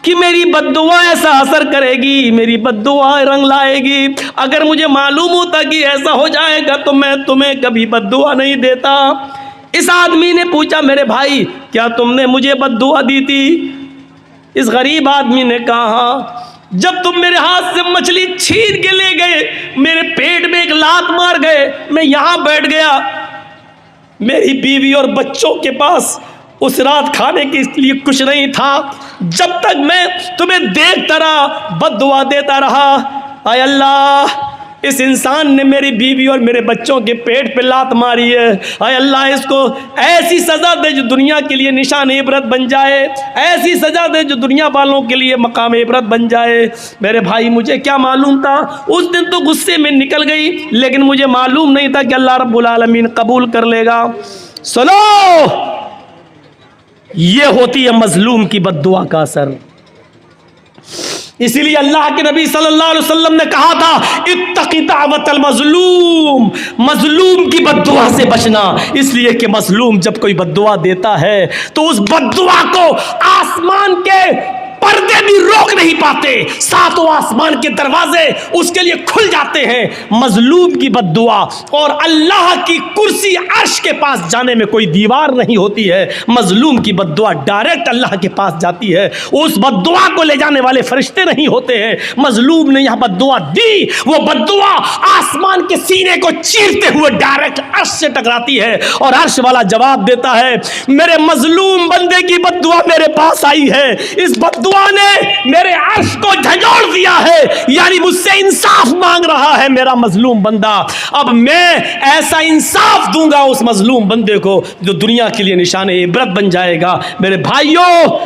कि मेरी बद्दुआ ऐसा असर करेगी, मेरी बद्दुआ रंग लाएगी। अगर मुझे मालूम होता कि ऐसा हो जाएगा तो मैं तुम्हें कभी बद्दुआ नहीं देता। इस आदमी ने पूछा मेरे भाई क्या तुमने मुझे बद्दुआ दी थी? इस गरीब आदमी ने कहा हाँ, जब तुम मेरे हाथ से मछली छीन के ले गए, मेरे पेट में एक लात मार गए, मैं यहाँ बैठ गया, मेरी बीवी और बच्चों के पास उस रात खाने के लिए कुछ नहीं था, जब तक मैं तुम्हें देखता रहा बद्दुआ देता रहा। आय अल्लाह, इस इंसान ने मेरी बीवी और मेरे बच्चों के पेट पे लात मारी है, आय अल्लाह इसको ऐसी सज़ा दे जो दुनिया के लिए निशान इबरत बन जाए, ऐसी सज़ा दे जो दुनिया वालों के लिए मकाम इबरत बन जाए। मेरे भाई मुझे क्या मालूम था, उस दिन तो गुस्से में निकल गई, लेकिन मुझे मालूम नहीं था कि अल्लाह रब्बुल आलमीन कबूल कर लेगा। सुनो, ये होती है मजलूम की बद्दुआ का असर। इसीलिए अल्लाह के नबी सल्लल्लाहु अलैहि वसल्लम ने कहा था इत्तक़ी दावतल मजलूम, मजलूम की बद्दुआ से बचना, इसलिए कि मजलूम जब कोई बद्दुआ देता है तो उस बद्दुआ को आसमान के पर्दे भी रोक नहीं पाते, सातों आसमान के दरवाजे उसके लिए खुल जाते हैं। मजलूम की बद्दुआ, और अल्लाह की कुर्सी अर्श के पास जाने में कोई दीवार नहीं होती है। मजलूम की बद्दुआ डायरेक्ट अल्लाह के पास जाती है, उस बद्दुआ को ले जाने वाले फरिश्ते नहीं होते हैं। मजलूम ने यहां बद्दुआ दी, वो बद्दुआ आसमान के सीने को चीरते हुए डायरेक्ट अर्श से टकराती है, और अर्श वाला जवाब देता है, मेरे मजलूम बंदे की बद्दुआ मेरे पास आई है, इस बद्दुआ ने मेरे अर्श को झंझोड़ दिया है, यानी मुझसे इंसाफ मांग रहा है मेरा मजलूम बंदा। अब मैं ऐसा इंसाफ दूंगा उस मजलूम बंदे को जो दुनिया के लिए निशान इबरत बन जाएगा। मेरे भाइयों,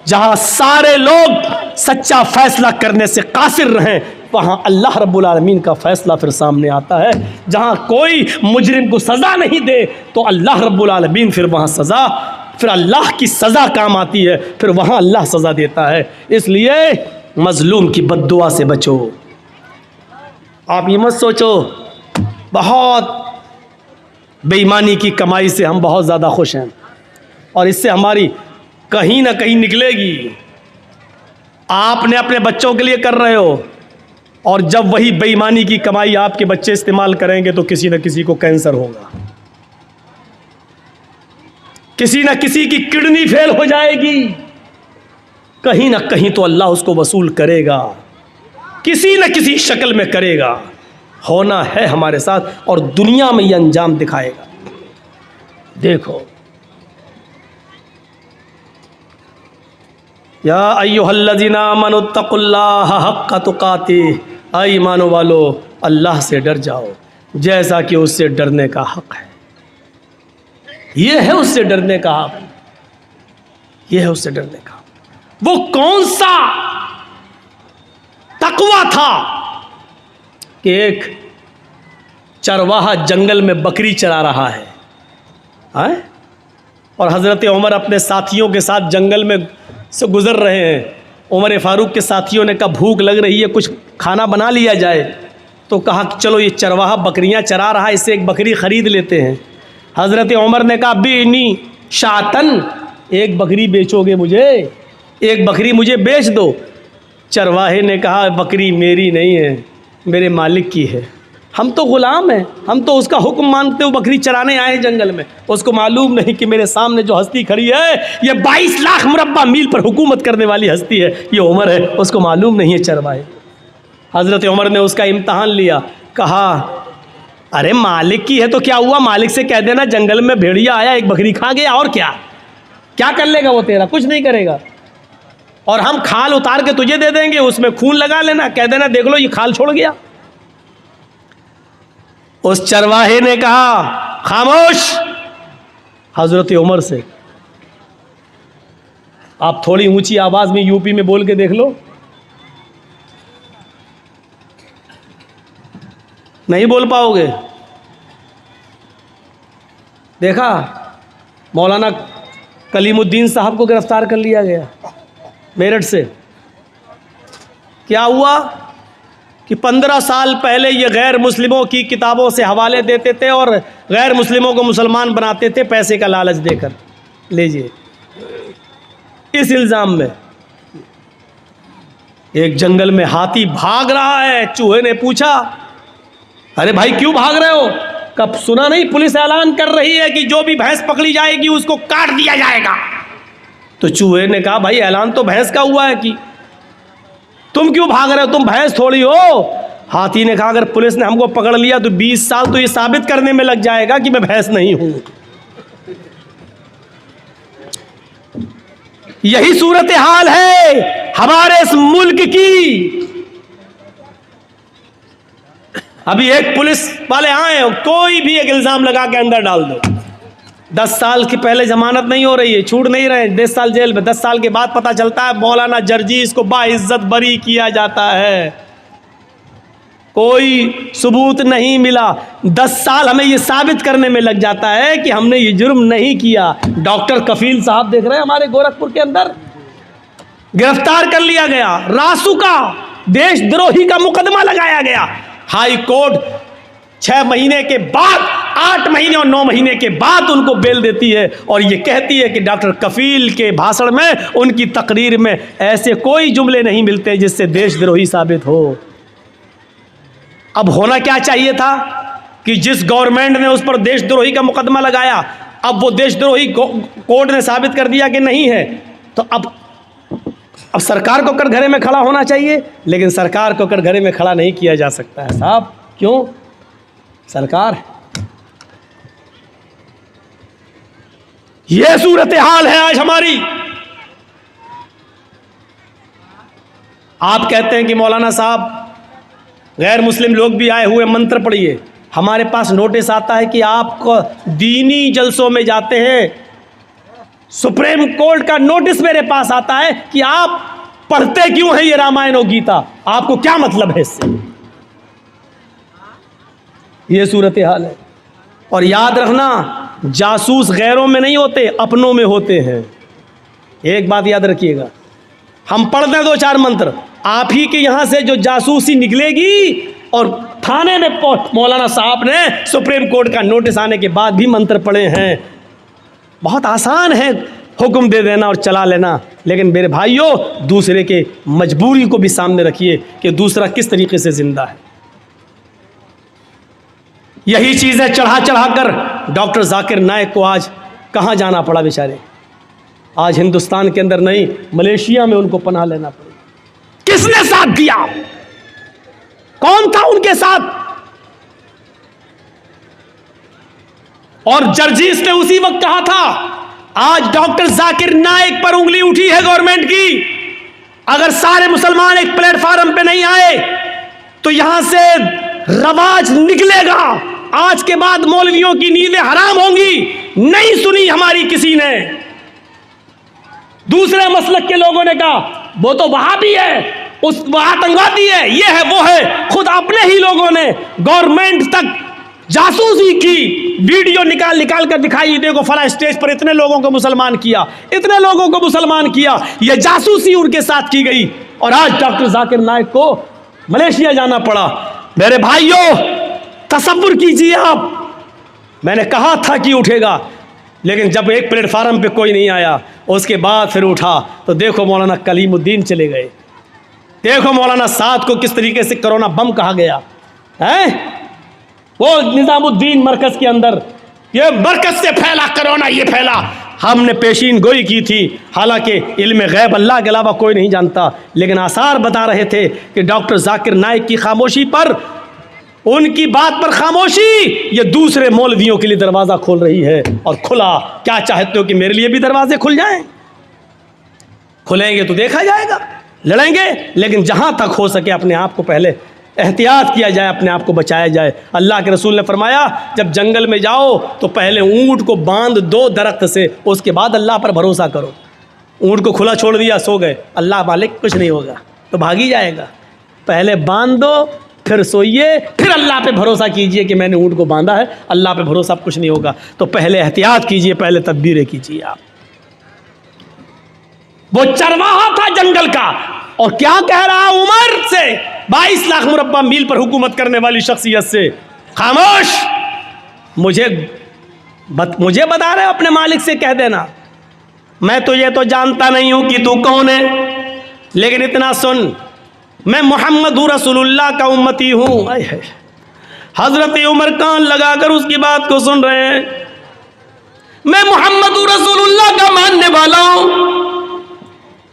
जहां सारे लोग सच्चा फैसला करने से कासिर रहें, वहां अल्लाह रब्बुल आलमीन का फैसला फिर सामने आता है। जहां कोई मुजरिम को सजा नहीं दे तो अल्लाह रब्बुल आलमीन फिर वहां सजा, फिर अल्लाह की सजा काम आती है, फिर वहां अल्लाह सजा देता है। इसलिए मजलूम की बद्दुआ से बचो। आप ये मत सोचो बहुत बेईमानी की कमाई से हम बहुत ज़्यादा खुश हैं और इससे हमारी कहीं ना कहीं निकलेगी। आपने अपने बच्चों के लिए कर रहे हो, और जब वही बेईमानी की कमाई आपके बच्चे इस्तेमाल करेंगे तो किसी न किसी को कैंसर होगा, किसी न किसी की किडनी फेल हो जाएगी, कहीं ना कहीं तो अल्लाह उसको वसूल करेगा, किसी न किसी शक्ल में करेगा। होना है हमारे साथ और दुनिया में यह अंजाम दिखाएगा। देखो, या अय्युहल्लज़ीना आमनुत्तकुल्लाह हक्का तुकातिह, ऐ ईमानो वालो अल्लाह से डर जाओ जैसा कि उससे डरने का हक है। ये है उससे डरने का हक, ये है उससे डरने का। वो कौन सा तकवा था कि एक चरवाहा जंगल में बकरी चरा रहा है, और हज़रत उमर अपने साथियों के साथ जंगल में से गुज़र रहे हैं। उमर फारूक के साथियों ने कहा भूख लग रही है, कुछ खाना बना लिया जाए। तो कहा कि चलो ये चरवाहा बकरियां चरा रहा है, इससे एक बकरी ख़रीद लेते हैं। हज़रत उमर ने कहा बीनी शातन, एक बकरी बेचोगे मुझे, एक बकरी मुझे बेच दो। चरवाहे ने कहा बकरी मेरी नहीं है, मेरे मालिक की है, हम तो ग़ुलाम हैं, हम तो उसका हुक्म मानते हुए बकरी चराने आए जंगल में। उसको मालूम नहीं कि मेरे सामने जो हस्ती खड़ी है ये 22 लाख मुरब्बा मील पर हुकूमत करने वाली हस्ती है, ये उमर है, उसको मालूम नहीं है चरवाहे। हज़रत उमर ने उसका इम्तहान लिया, कहा अरे मालिक की है तो क्या हुआ, मालिक से कह देना जंगल में भेड़िया आया एक बकरी खा गया, और क्या क्या कर लेगा वो तेरा, कुछ नहीं करेगा। और हम खाल उतार के तुझे दे देंगे, उसमें खून लगा लेना, कह देना देख लो ये खाल छोड़ गया। उस चरवाहे ने कहा खामोश। हजरत उमर से आप थोड़ी ऊंची आवाज में यूपी में बोल के देख लो, नहीं बोल पाओगे। देखा, मौलाना कलीमुद्दीन साहब को गिरफ्तार कर लिया गया मेरठ से। क्या हुआ कि 15 साल पहले ये गैर मुस्लिमों की किताबों से हवाले देते थे और गैर मुस्लिमों को मुसलमान बनाते थे पैसे का लालच देकर। लीजिए, इस इल्ज़ाम में एक जंगल में हाथी भाग रहा है। चूहे ने पूछा अरे भाई क्यों भाग रहे हो? कब सुना नहीं पुलिस ऐलान कर रही है कि जो भी भैंस पकड़ी जाएगी उसको काट दिया जाएगा। तो चूहे ने कहा भाई ऐलान तो भैंस का हुआ है, कि तुम क्यों भाग रहे हो, तुम भैंस थोड़ी हो। हाथी ने कहा अगर पुलिस ने हमको पकड़ लिया तो 20 साल तो ये साबित करने में लग जाएगा कि मैं भैंस नहीं हूं। यही सूरत हाल है हमारे इस मुल्क की। अभी एक पुलिस वाले आए, कोई भी एक इल्जाम लगा के अंदर डाल दो, 10 साल की पहले जमानत नहीं हो रही है, छूट नहीं रहे, 10 साल जेल में, 10 साल के बाद पता चलता है मौलाना जर्जीस को बाइज्जत बरी किया जाता है, कोई सबूत नहीं मिला। 10 साल हमें ये साबित करने में लग जाता है कि हमने ये जुर्म नहीं किया। डॉक्टर कफील साहब देख रहे हैं हमारे गोरखपुर के अंदर, गिरफ्तार कर लिया गया, रासुका देशद्रोही का मुकदमा लगाया गया। हाई कोर्ट 6 महीने के बाद, 8 महीने और 9 महीने के बाद उनको बेल देती है और ये कहती है कि डॉक्टर कफील के भाषण में, उनकी तकरीर में ऐसे कोई जुमले नहीं मिलते जिससे देशद्रोही साबित हो। अब होना क्या चाहिए था कि जिस गवर्नमेंट ने उस पर देशद्रोही का मुकदमा लगाया, अब वो देशद्रोही कोर्ट ने साबित कर दिया कि नहीं है, तो अब सरकार को कटघरे में खड़ा होना चाहिए। लेकिन सरकार को कटघरे में खड़ा नहीं किया जा सकता है साहब। क्यों? सरकार, ये सूरत हाल है आज हमारी। आप कहते हैं कि मौलाना साहब गैर मुस्लिम लोग भी आए हुए, मंत्र पढ़िए। हमारे पास नोटिस आता है कि आप दीनी जलसों में जाते हैं, सुप्रीम कोर्ट का नोटिस मेरे पास आता है कि आप पढ़ते क्यों हैं ये रामायण और गीता, आपको क्या मतलब है इससे? ये सूरत हाल है। और याद रखना, जासूस गैरों में नहीं होते, अपनों में होते हैं। एक बात याद रखिएगा, हम पढ़ दें 2-4 मंत्र, आप ही के यहां से जो जासूसी निकलेगी। और थाने में मौलाना साहब ने सुप्रीम कोर्ट का नोटिस आने के बाद भी मंत्र पढ़े हैं। बहुत आसान है हुक्म दे देना और चला लेना, लेकिन मेरे भाइयों, दूसरे के मजबूरी को भी सामने रखिए कि दूसरा किस तरीके से जिंदा है। यही चीज़ें चढ़ा चढ़ा कर डॉक्टर जाकिर नाइक को आज कहाँ जाना पड़ा बेचारे। आज हिंदुस्तान के अंदर नहीं, मलेशिया में उनको पनाह लेना पड़ा। किसने साथ दिया? कौन था उनके साथ? और जर्जीस ने उसी वक्त कहा था, आज डॉक्टर जाकिर नाइक पर उंगली उठी है गवर्नमेंट की। अगर सारे मुसलमान एक प्लेटफार्म पे नहीं आए तो यहां से रवाज निकलेगा। आज के बाद मौलवियों की नींदें हराम होंगी। नहीं सुनी हमारी किसी ने। दूसरे मसलक के लोगों ने कहा वो तो वहाबी है, उस आतंकवादी है, ये है वो है। खुद अपने ही लोगों ने गवर्नमेंट तक जासूसी की वीडियो निकाल निकाल कर दिखाई, देखो फला स्टेज पर इतने लोगों को मुसलमान किया, इतने लोगों को मुसलमान किया। ये जासूसी उनके साथ की गई और आज डॉक्टर जाकिर नाइक को मलेशिया जाना पड़ा। मेरे भाइयों, तसव्वुर कीजिए आप, मैंने कहा था कि उठेगा, लेकिन जब एक प्लेटफार्म पे कोई नहीं आया, उसके बाद फिर उठा तो देखो मौलाना कलीमुद्दीन चले गए। देखो मौलाना साद को किस तरीके से कोरोना बम कहा गया है। वो निजामुद्दीन मरकज के अंदर, ये मरकज से फैला कोरोना, ये फैला। हमने पेशीन गोई की थी, हालांकि इल्म गैब अल्लाह के अलावा कोई नहीं जानता, लेकिन आसार बता रहे थे कि डॉक्टर जाकिर नाइक की खामोशी पर, उनकी बात पर खामोशी, ये दूसरे मौलवियों के लिए दरवाज़ा खोल रही है। और खुला, क्या चाहते हो कि मेरे लिए भी दरवाजे खुल जाएं? खुलेंगे तो देखा जाएगा, लड़ेंगे, लेकिन जहां तक हो सके अपने आप को पहले एहतियात किया जाए, अपने आप को बचाया जाए। अल्लाह के रसूल ने फरमाया, जब जंगल में जाओ तो पहले ऊँट को बांध दो दरख्त से, उसके बाद अल्लाह पर भरोसा करो। ऊँट को खुला छोड़ दिया, सो गए, अल्लाह मालिक कुछ नहीं होगा, तो भागी जाएगा। पहले बांध दो, फिर सोइए, फिर अल्लाह पे भरोसा कीजिए कि मैंने ऊँट को बांधा है, अल्लाह पे भरोसा कुछ नहीं होगा। तो पहले एहतियात कीजिए, पहले तदबीरें कीजिए आप। वो चरवाहा था जंगल का, और क्या कह रहा उमर से, 22 लाख मुरब्बा मील पर हुकूमत करने वाली शख्सियत से, खामोश, मुझे बता रहे अपने मालिक से कह देना, मैं तो ये तो जानता नहीं हूं कि तू कौन है, लेकिन इतना सुन, मैं मोहम्मद रसूलुल्लाह का उम्मती हूं। हजरत उमर कान लगाकर उसकी बात को सुन रहे हैं। मैं मोहम्मद रसूलुल्लाह का मानने वाला हूं।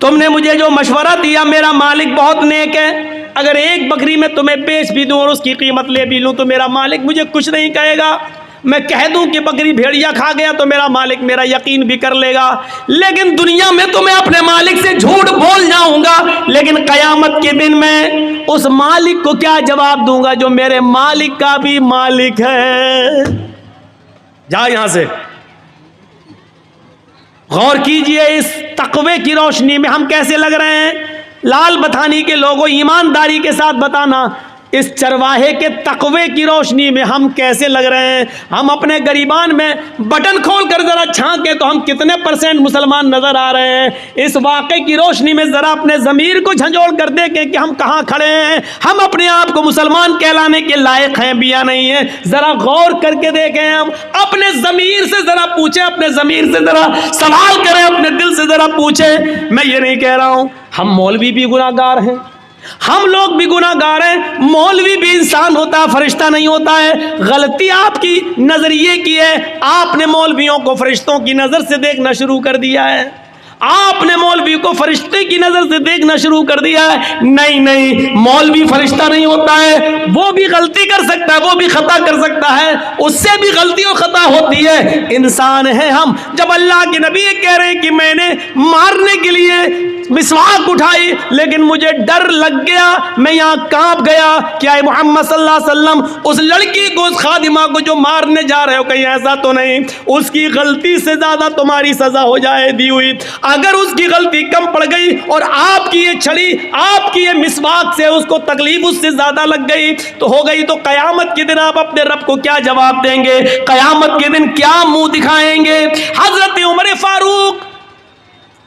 तुमने मुझे जो मशवरा दिया, मेरा मालिक बहुत नेक है। अगर एक बकरी में तुम्हें बेच भी दूं और उसकी कीमत ले भी लूं तो मेरा मालिक मुझे कुछ नहीं कहेगा। मैं कह दूं कि बकरी भेड़िया खा गया तो मेरा मालिक मेरा यकीन भी कर लेगा। लेकिन दुनिया में तो मैं अपने मालिक से झूठ बोल जाऊंगा, लेकिन कयामत के दिन में उस मालिक को क्या जवाब दूंगा जो मेरे मालिक का भी मालिक है। जा यहां से। गौर कीजिए, इस तकवे की रोशनी में हम कैसे लग रहे हैं। लाल बथानी के लोगों, ईमानदारी के साथ बताना, इस चरवाहे के तकवे की रोशनी में हम कैसे लग रहे हैं। हम अपने गरीबान में बटन खोल कर जरा झांके तो हम कितने % मुसलमान नजर आ रहे हैं। इस वाक़े की रोशनी में जरा अपने ज़मीर को झंझोड़ कर देखें कि हम कहाँ खड़े हैं। हम अपने आप को मुसलमान कहलाने के लायक हैं भी या नहीं है। जरा गौर करके देखें, हम अपने ज़मीर से जरा पूछें, अपने ज़मीर से जरा सवाल करें, अपने दिल से जरा पूछें। मैं ये नहीं कह रहा हूँ हम मौलवी भी गुनाहगार हैं, हम लोग भी गुनाहगार हैं। मौलवी भी इंसान होता है, फरिश्ता नहीं होता है। गलती आपकी नजरिए की है। आपने मौलवियों को फरिश्तों की नजर से देखना शुरू कर दिया है। आपने मौलवी को फरिश्ते की नजर से देखना शुरू कर दिया है। नहीं नहीं, मौलवी फरिश्ता नहीं होता है। वो भी गलती कर सकता है, वो भी खता कर सकता है, उससे भी गलती और खता होती है। इंसान है हम। जब अल्लाह के नबी कह रहे हैं कि मैंने मारने के लिए मिसवाक उठाई लेकिन मुझे डर लग गया, मैं यहाँ कांप गया, क्या मोहम्मद सल्लल्लाहु अलैहि वसल्लम उस लड़की को, उस खादिमा को जो मारने जा रहे हो, कहीं ऐसा तो नहीं उसकी गलती से ज्यादा तुम्हारी सजा हो जाए दी हुई। अगर उसकी गलती कम पड़ गई और आपकी ये छड़ी, आपकी ये मिसवाक से उसको तकलीफ उससे ज्यादा लग गई तो हो गई। तो कयामत के दिन आप अपने रब को क्या जवाब देंगे? कयामत के दिन क्या मुंह दिखाएंगे? हजरत उमर फारूक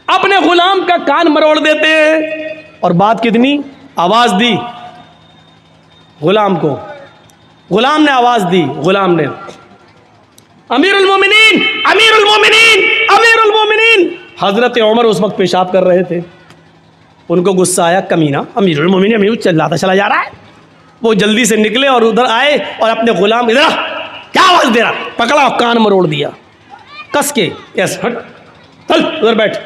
अपने गुलाम का कान मरोड़ देते हैं और बात कितनी आवाज दी गुलाम को। गुलाम ने आवाज दी, गुलाम ने अमीरुल मोमिनीन, अमीरुल मोमिनीन, अमीरुल मोमिनीन। हजरत उमर उस वक्त पेशाब कर रहे थे। उनको गुस्सा आया, कमीना अमीरुल मोमिनीन अमीर चिल्लाता चला जा रहा है। वो जल्दी से निकले और उधर आए और अपने गुलाम, इधर क्या आवाज दे रहा, पकड़ा, कान मरोड़ दिया कस के। यस, हट, चल उधर बैठ।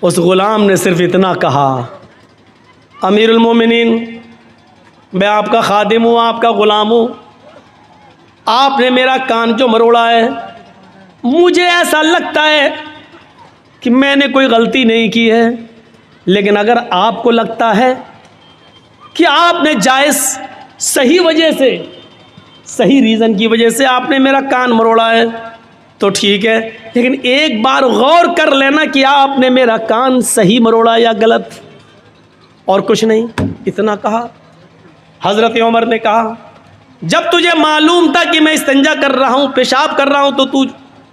उस गुलाम ने सिर्फ इतना कहा, अमीरुल मोमिनीन मैं आपका खादिम हूँ, आपका गुलाम हूँ, आपने मेरा कान जो मरोड़ा है, मुझे ऐसा लगता है कि मैंने कोई गलती नहीं की है, लेकिन अगर आपको लगता है कि आपने जायज़ सही वजह से, सही रीज़न की वजह से आपने मेरा कान मरोड़ा है तो ठीक है, लेकिन एक बार गौर कर लेना कि आपने मेरा कान सही मरोड़ा या गलत, और कुछ नहीं। इतना कहा। हज़रत उमर ने कहा, जब तुझे मालूम था कि मैं इस्तिंजा कर रहा हूँ, पेशाब कर रहा हूँ, तो तू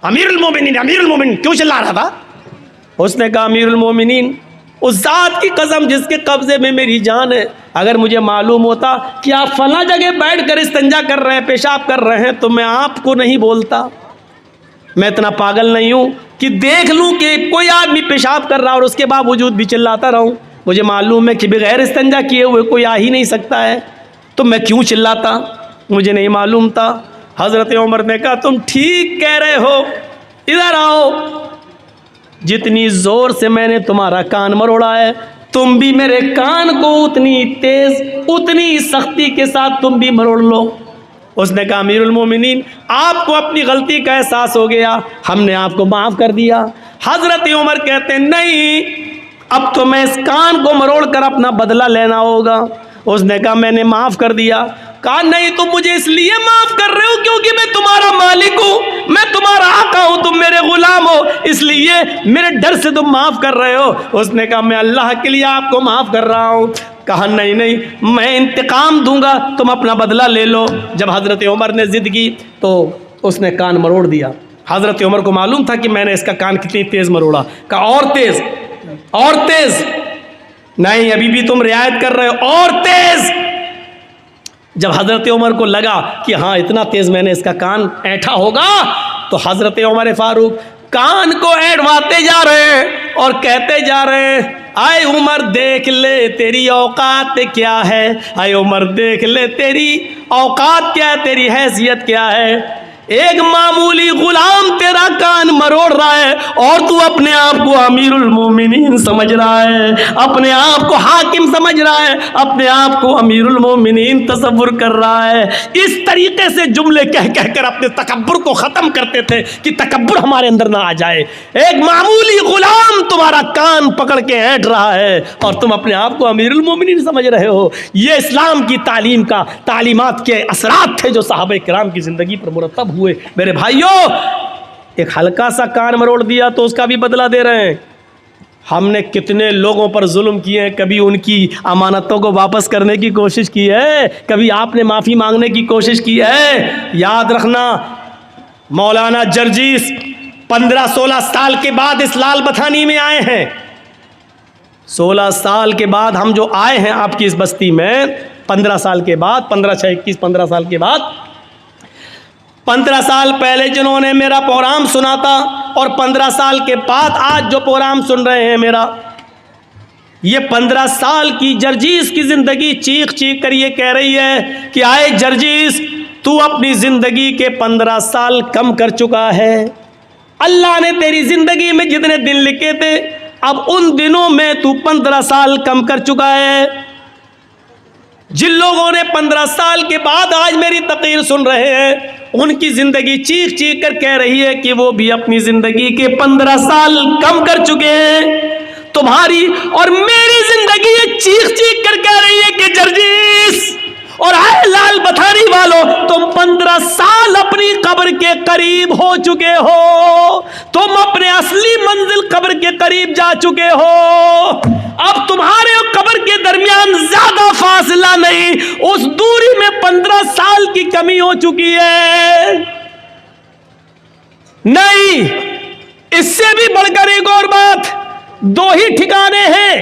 अमीरुल मोमिनीन क्यों चिल्ला रहा था? उसने कहा, अमीरुल मोमिनीन उस ज़ात की कसम जिसके कब्ज़े में मेरी जान है, अगर मुझे मालूम होता कि आप फला जगह बैठ कर इस्तिंजा कर रहे हैं, पेशाब कर रहे हैं, तो मैं आपको नहीं बोलता। मैं इतना पागल नहीं हूँ कि देख लूँ कि कोई आदमी पेशाब कर रहा और उसके बावजूद भी चिल्लाता रहूँ। मुझे मालूम है कि बगैर इस्तिंजा किए हुए कोई आ ही नहीं सकता है, तो मैं क्यों चिल्लाता? मुझे नहीं मालूम था। हज़रत उमर ने कहा, तुम ठीक कह रहे हो, इधर आओ। जितनी ज़ोर से मैंने तुम्हारा कान मरोड़ा है, तुम भी मेरे कान को उतनी तेज़, उतनी सख्ती के साथ तुम भी मरोड़ लो। उसने कहा, अमीरुल मोमिनीन आपको अपनी गलती का एहसास हो गया, हमने आपको माफ़ कर दिया। हज़रत उमर कहते हैं, नहीं, अब तो मैं इस कान को मरोड़ कर अपना बदला लेना होगा। उसने कहा, मैंने माफ़ कर दिया। कहा, नहीं, तुम मुझे इसलिए माफ़ कर रहे हो क्योंकि मैं तुम्हारा मालिक हूँ, मैं तुम्हारा आका हूँ, तुम मेरे गुलाम हो, इसलिए मेरे डर से तुम माफ़ कर रहे हो। उसने कहा, मैं अल्लाह के लिए आपको माफ़ कर रहा हूँ। कहा, नहीं नहीं, मैं इंतकाम दूंगा, तुम अपना बदला ले लो। जब हज़रत उमर ने ज़िद की तो उसने कान मरोड़ दिया। हज़रत उमर को मालूम था कि मैंने इसका कान कितनी तेज़ मरोड़ा। कहा, और तेज़, और तेज़। नहीं, अभी भी तुम रियायत कर रहे हो, और तेज़। जब हज़रत उमर को लगा कि हाँ इतना तेज़ मैंने इसका कान ऐंठा होगा, तो हज़रत उमर फारूक कान को ऐंठवाते जा रहे हैं और कहते जा रहे हैं, आए उमर देख ले तेरी औकात क्या है, आए उमर देख ले तेरी औकात क्या है, तेरी हैसियत क्या है। एक मामूली गुलाम तेरा कान मरोड़ रहा है और तू अपने आप को अमीरुल मोमिनीन समझ रहा है, अपने आप को हाकिम समझ रहा है, अपने आप को अमीरुल मोमिनीन तसव्वुर कर रहा है। इस तरीके से जुमले कह कहकर अपने तकब्बुर को ख़त्म करते थे कि तकब्बुर हमारे अंदर ना आ जाए। एक मामूली गुलाम तुम्हारा कान पकड़ के ऐंठ रहा है और तुम अपने आप को अमीरुल मोमिनीन समझ रहे हो। ये इस्लाम की तालीम का, तालीमात के असरात थे जो सहाबा किराम की ज़िंदगी पर मुरतब हुए। मेरे भाइयों, एक हल्का सा कान मरोड़ दिया तो उसका भी बदला दे रहे हैं। हमने कितने लोगों पर जुल्म किए हैं, कभी उनकी अमानतों को वापस करने की कोशिश की है, कभी आपने माफ़ी मांगने की कोशिश की है? याद रखना, मौलाना जर्जीस 15-16 साल के बाद इस लाल बथानी में आए हैं। 16 साल के बाद हम जो आए हैं आपकी इस बस्ती में, 15 साल के बाद, 15 साल के बाद, 15 साल पहले जिन्होंने मेरा प्रोग्राम सुना था और 15 साल के बाद आज जो प्रोग्राम सुन रहे हैं मेरा, ये 15 साल की जर्जीस की ज़िंदगी चीख चीख कर ये कह रही है कि आए जर्जीस, तू अपनी ज़िंदगी के 15 साल कम कर चुका है। अल्लाह ने तेरी ज़िंदगी में जितने दिन लिखे थे, अब उन दिनों में तू 15 साल कम कर चुका है। जिन लोगों ने 15 साल के बाद आज मेरी तकरीर सुन रहे हैं, उनकी ज़िंदगी चीख चीख कर कह रही है कि वो भी अपनी ज़िंदगी के 15 साल कम कर चुके हैं। तुम्हारी और मेरी ज़िंदगी ये चीख चीख कर कह रही है कि जर्जीस और आए लाल बथानी वालों, तुम 15 साल अपनी कब्र के करीब हो चुके हो। तुम अपने असली मंजिल कब्र के करीब जा चुके हो। अब तुम्हारे और कब्र के दरमियान ज्यादा फासला नहीं, उस दूरी में 15 साल की कमी हो चुकी है। नहीं, इससे भी बढ़कर एक और बात, 2 ही ठिकाने हैं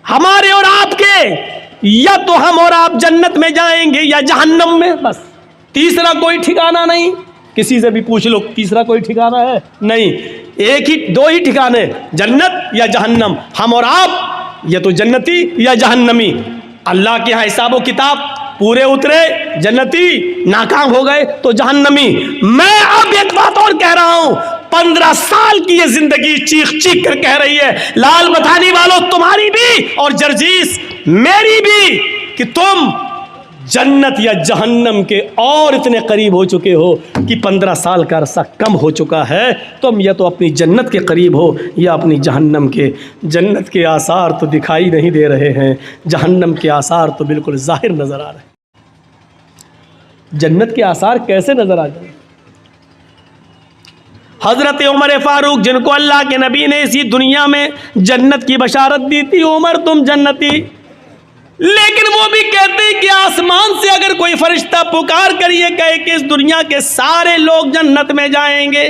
हमारे और आपके, या तो हम और आप जन्नत में जाएंगे या जहन्नम में, बस। तीसरा कोई ठिकाना नहीं। किसी से भी पूछ लो, तीसरा कोई ठिकाना है? नहीं, 2 ही ठिकाने, जन्नत या जहन्नम। हम और आप, या तो जन्नती या जहन्नमी। अल्लाह के यहाँ हिसाब व किताब पूरे उतरे, जन्नती, नाकाम हो गए तो जहन्नमी। मैं अब एक बात और कह रहा हूं, 15 साल की ये जिंदगी चीख चीख कर कह रही है, लाल बथानी वालों, तुम्हारी भी और जर्जीस मेरी भी, कि तुम जन्नत या जहन्नम के और इतने करीब हो चुके हो कि 15 साल का अरसा कम हो चुका है। तुम या तो अपनी जन्नत के करीब हो या अपनी जहन्नम के। जन्नत के आसार तो दिखाई नहीं दे रहे हैं, जहन्नम के आसार तो बिल्कुल जाहिर नजर आ रहे हैं। जन्नत के आसार कैसे नजर आ जाए? हजरत उमर फारूक, जिनको अल्लाह के नबी ने इसी दुनिया में जन्नत की बशारत दी थी, उमर तुम जन्नती, लेकिन वो भी कहते हैं कि आसमान से अगर कोई फरिश्ता पुकार कर ये कहे कि इस दुनिया के सारे लोग जन्नत में जाएंगे,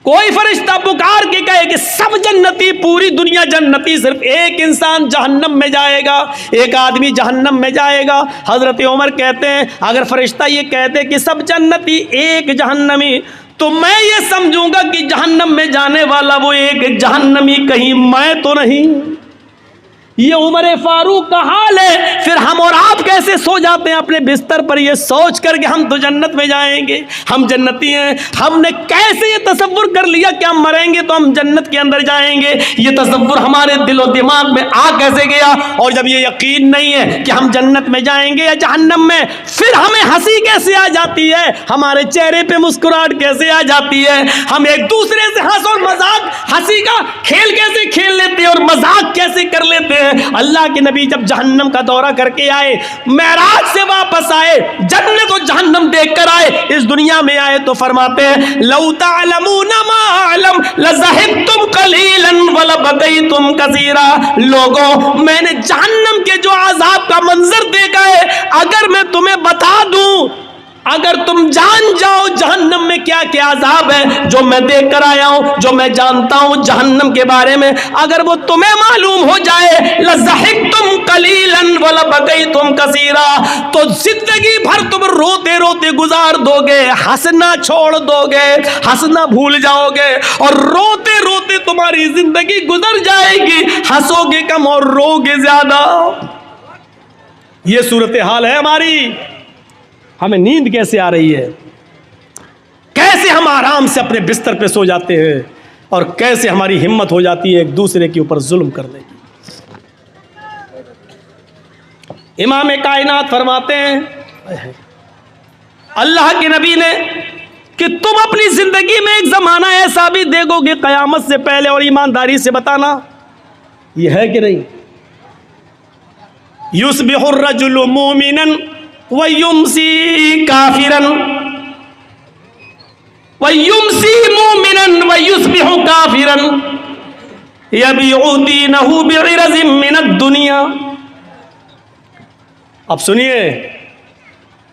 कोई फरिश्ता पुकार के कहे कि सब जन्नती, पूरी दुनिया जन्नती, सिर्फ एक इंसान जहन्नम में जाएगा, एक आदमी जहन्नम में जाएगा। हजरत उमर कहते हैं अगर फरिश्ता ये कहते कि सब जन्नती एक जहन्नमी, तो मैं ये समझूंगा कि जहन्नम में जाने वाला वो एक जहन्नमी कहीं मैं तो नहीं। ये उमर फारूक का हाल है। फिर हम और आप कैसे सो जाते हैं अपने बिस्तर पर ये सोच कर कि हम तो जन्नत में जाएंगे, हम जन्नती हैं। हमने कैसे ये तसव्वुर कर लिया कि हम मरेंगे तो हम जन्नत के अंदर जाएंगे? ये तसव्वुर हमारे दिलो दिमाग में आ कैसे गया? और जब ये यकीन नहीं है कि हम जन्नत में जाएंगे या जहन्नम में, फिर हमें हंसी कैसे आ जाती है, हमारे चेहरे पे मुस्कुराहट कैसे आ जाती है? हम एक दूसरे से हंस और मजाक, हंसी का खेल कैसे खेल लेते हैं और मजाक कैसे कर लेते हैं? अल्लाह के नबी जब जहन्नम का दौरा करके आए, मेराज से वापस आए, जन्नत और जहन्नम देखकर आए, इस दुनिया में आए, तो फरमाते हैं लौ तअलमूना मा अअलम लज़हिबतुम कलीलन वलबगैतुम कसीरा। लोगों, मैंने जहन्नम के जो अज़ाब का मंजर देखा है, अगर मैं तुम्हें बता दूं, अगर तुम जान जाओ जहन्नम में क्या क्या अज़ाब है, जो मैं देख कर आया हूं, जो मैं जानता हूं जहन्नम के बारे में, अगर वो तुम्हें मालूम हो जाए, लज़हिबतुम कलीलन वलबगैतुम कसीरा, तो जिंदगी भर तुम रोते रोते गुजार दोगे, हंसना छोड़ दोगे, हंसना भूल जाओगे, और रोते रोते तुम्हारी जिंदगी गुजर जाएगी, हंसोगे कम और रोगे ज्यादा। ये सूरत हाल है हमारी। हमें नींद कैसे आ रही है, कैसे हम आराम से अपने बिस्तर पे सो जाते हैं, और कैसे हमारी हिम्मत हो जाती है एक दूसरे के ऊपर जुल्म करने की। इमाम कायनात फरमाते हैं अल्लाह के नबी ने कि तुम अपनी जिंदगी में एक जमाना ऐसा भी देखोगे कयामत से पहले, और ईमानदारी से बताना यह है कि नहीं, युस्बिहुर रजुलु मुमिनन वयुमसी काफिरन वयुमसी मुमिनन वयुस्बिहु काफिरन। यबीउदीनहु बिइरज़िम मिनद दुनिया। अब सुनिए,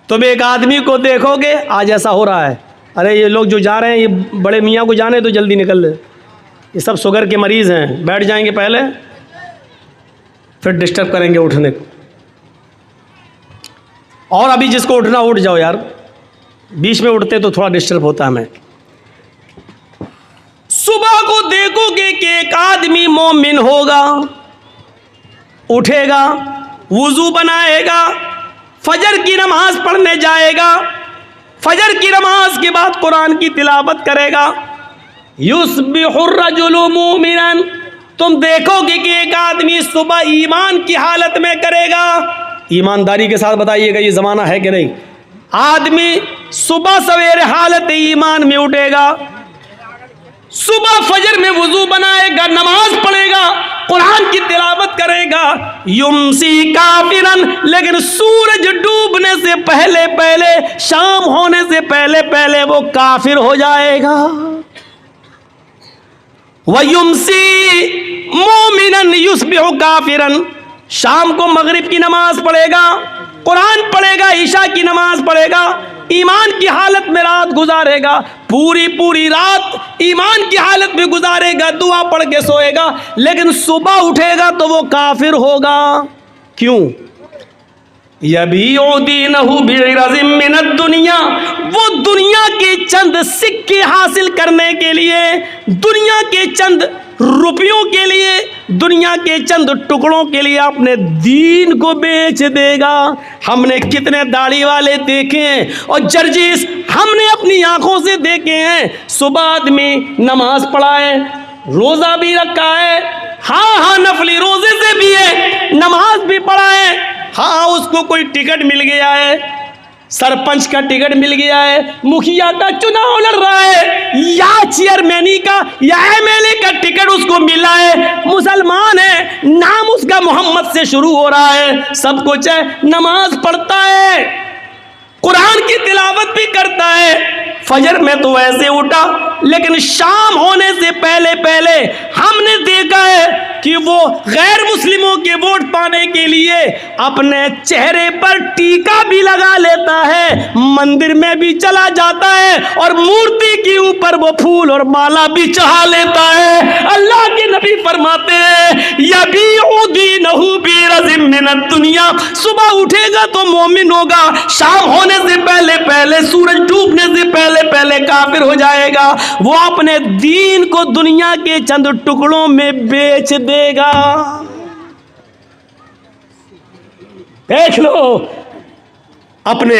तुम एक आदमी को देखोगे, आज ऐसा हो रहा है, अरे ये लोग जो जा रहे हैं, ये बड़े मियाँ को जाने तो जल्दी निकल ले, ये सब शुगर के मरीज़ हैं, बैठ जाएंगे पहले, फिर डिस्टर्ब करेंगे उठने को। और अभी जिसको उठना उठ जाओ यार, बीच में उठते तो थोड़ा डिस्टर्ब होता है। हमें सुबह को देखोगे कि एक आदमी मोमिन होगा, उठेगा, वुजू बनाएगा, फजर की नमाज पढ़ने जाएगा, फजर की नमाज के बाद कुरान की तिलावत करेगा। युस्बिहुर रजुलु मुमिनन, तुम देखोगे कि एक आदमी सुबह ईमान की हालत में करेगा। ईमानदारी के साथ बताइएगा ये ज़माना है कि नहीं। आदमी सुबह सवेरे हालत ईमान में उठेगा, सुबह फजर में वुजू बनाएगा, नमाज पढ़ेगा, कुरान की तिलावत करेगा। युमसी काफिरन, लेकिन सूरज डूबने से पहले पहले, शाम होने से पहले पहले वो काफिर हो जाएगा। वयुमसी मोमिनन युस्बिहु काफिरन, शाम को मगरिब की नमाज पढ़ेगा, कुरान पढ़ेगा, ईशा की नमाज पढ़ेगा, ईमान की हालत में रात गुजारेगा, पूरी पूरी रात ईमान की हालत में गुजारेगा, दुआ पढ़ के सोएगा, लेकिन सुबह उठेगा तो वो काफिर होगा। क्यों? यबीउदीनहु बिइरज़िम मिनद दुनिया, वो दुनिया के चंद सिक्के हासिल करने के लिए, दुनिया के चंद रुपयों के लिए, दुनिया के चंद टुकड़ों के लिए अपने दीन को बेच देगा। हमने कितने दाढ़ी वाले देखे हैं और जर्जिस हमने अपनी आंखों से देखे हैं। सुबह आदमी नमाज पढ़ा है, रोज़ा भी रखा है, हाँ नफली रोज़े से भी है, नमाज भी पढ़ा है, हाँ उसको कोई टिकट मिल गया है, सरपंच का टिकट मिल गया है, मुखिया का चुनाव लड़ रहा है, या चेयरमैनी का या एमएलए का टिकट उसको मिला है, मुसलमान है, नाम उसका मोहम्मद से शुरू हो रहा है, सब कुछ है, नमाज पढ़ता है, कुरान की तिलावत भी करता है, फजर में तो वैसे उठा, लेकिन शाम होने से पहले पहले हमने देखा है कि वो गैर मुस्लिमों के वोट पाने के लिए अपने चेहरे पर टीका भी लगा लेता है, मंदिर में भी चला जाता है और मूर्ति के ऊपर वो फूल और माला भी चढ़ा लेता है। अल्लाह के नबी फरमाते हैं यबीउदीनहु बिइरज़िम मिनद दुनिया, सुबह उठेगा तो मोमिन होगा, शाम होने से पहले पहले, सूरज डूबने से पहले पहले काफिर हो जाएगा। वो अपने दीन को दुनिया के चंद टुकड़ों में बेच देगा। देख लो, अपने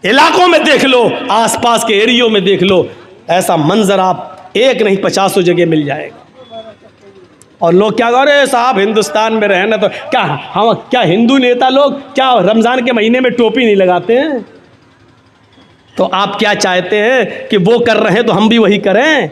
इलाकों में देख लो, आसपास के एरियो में देख लो, ऐसा मंजर आप एक नहीं 50 जगह मिल जाएगा। और लोग क्या कह रहे हैं, साहब हिंदुस्तान में रहना तो क्या हम, क्या हिंदू नेता लोग क्या रमजान के महीने में टोपी नहीं लगाते हैं? तो आप क्या चाहते हैं कि वो कर रहे हैं तो हम भी वही करें?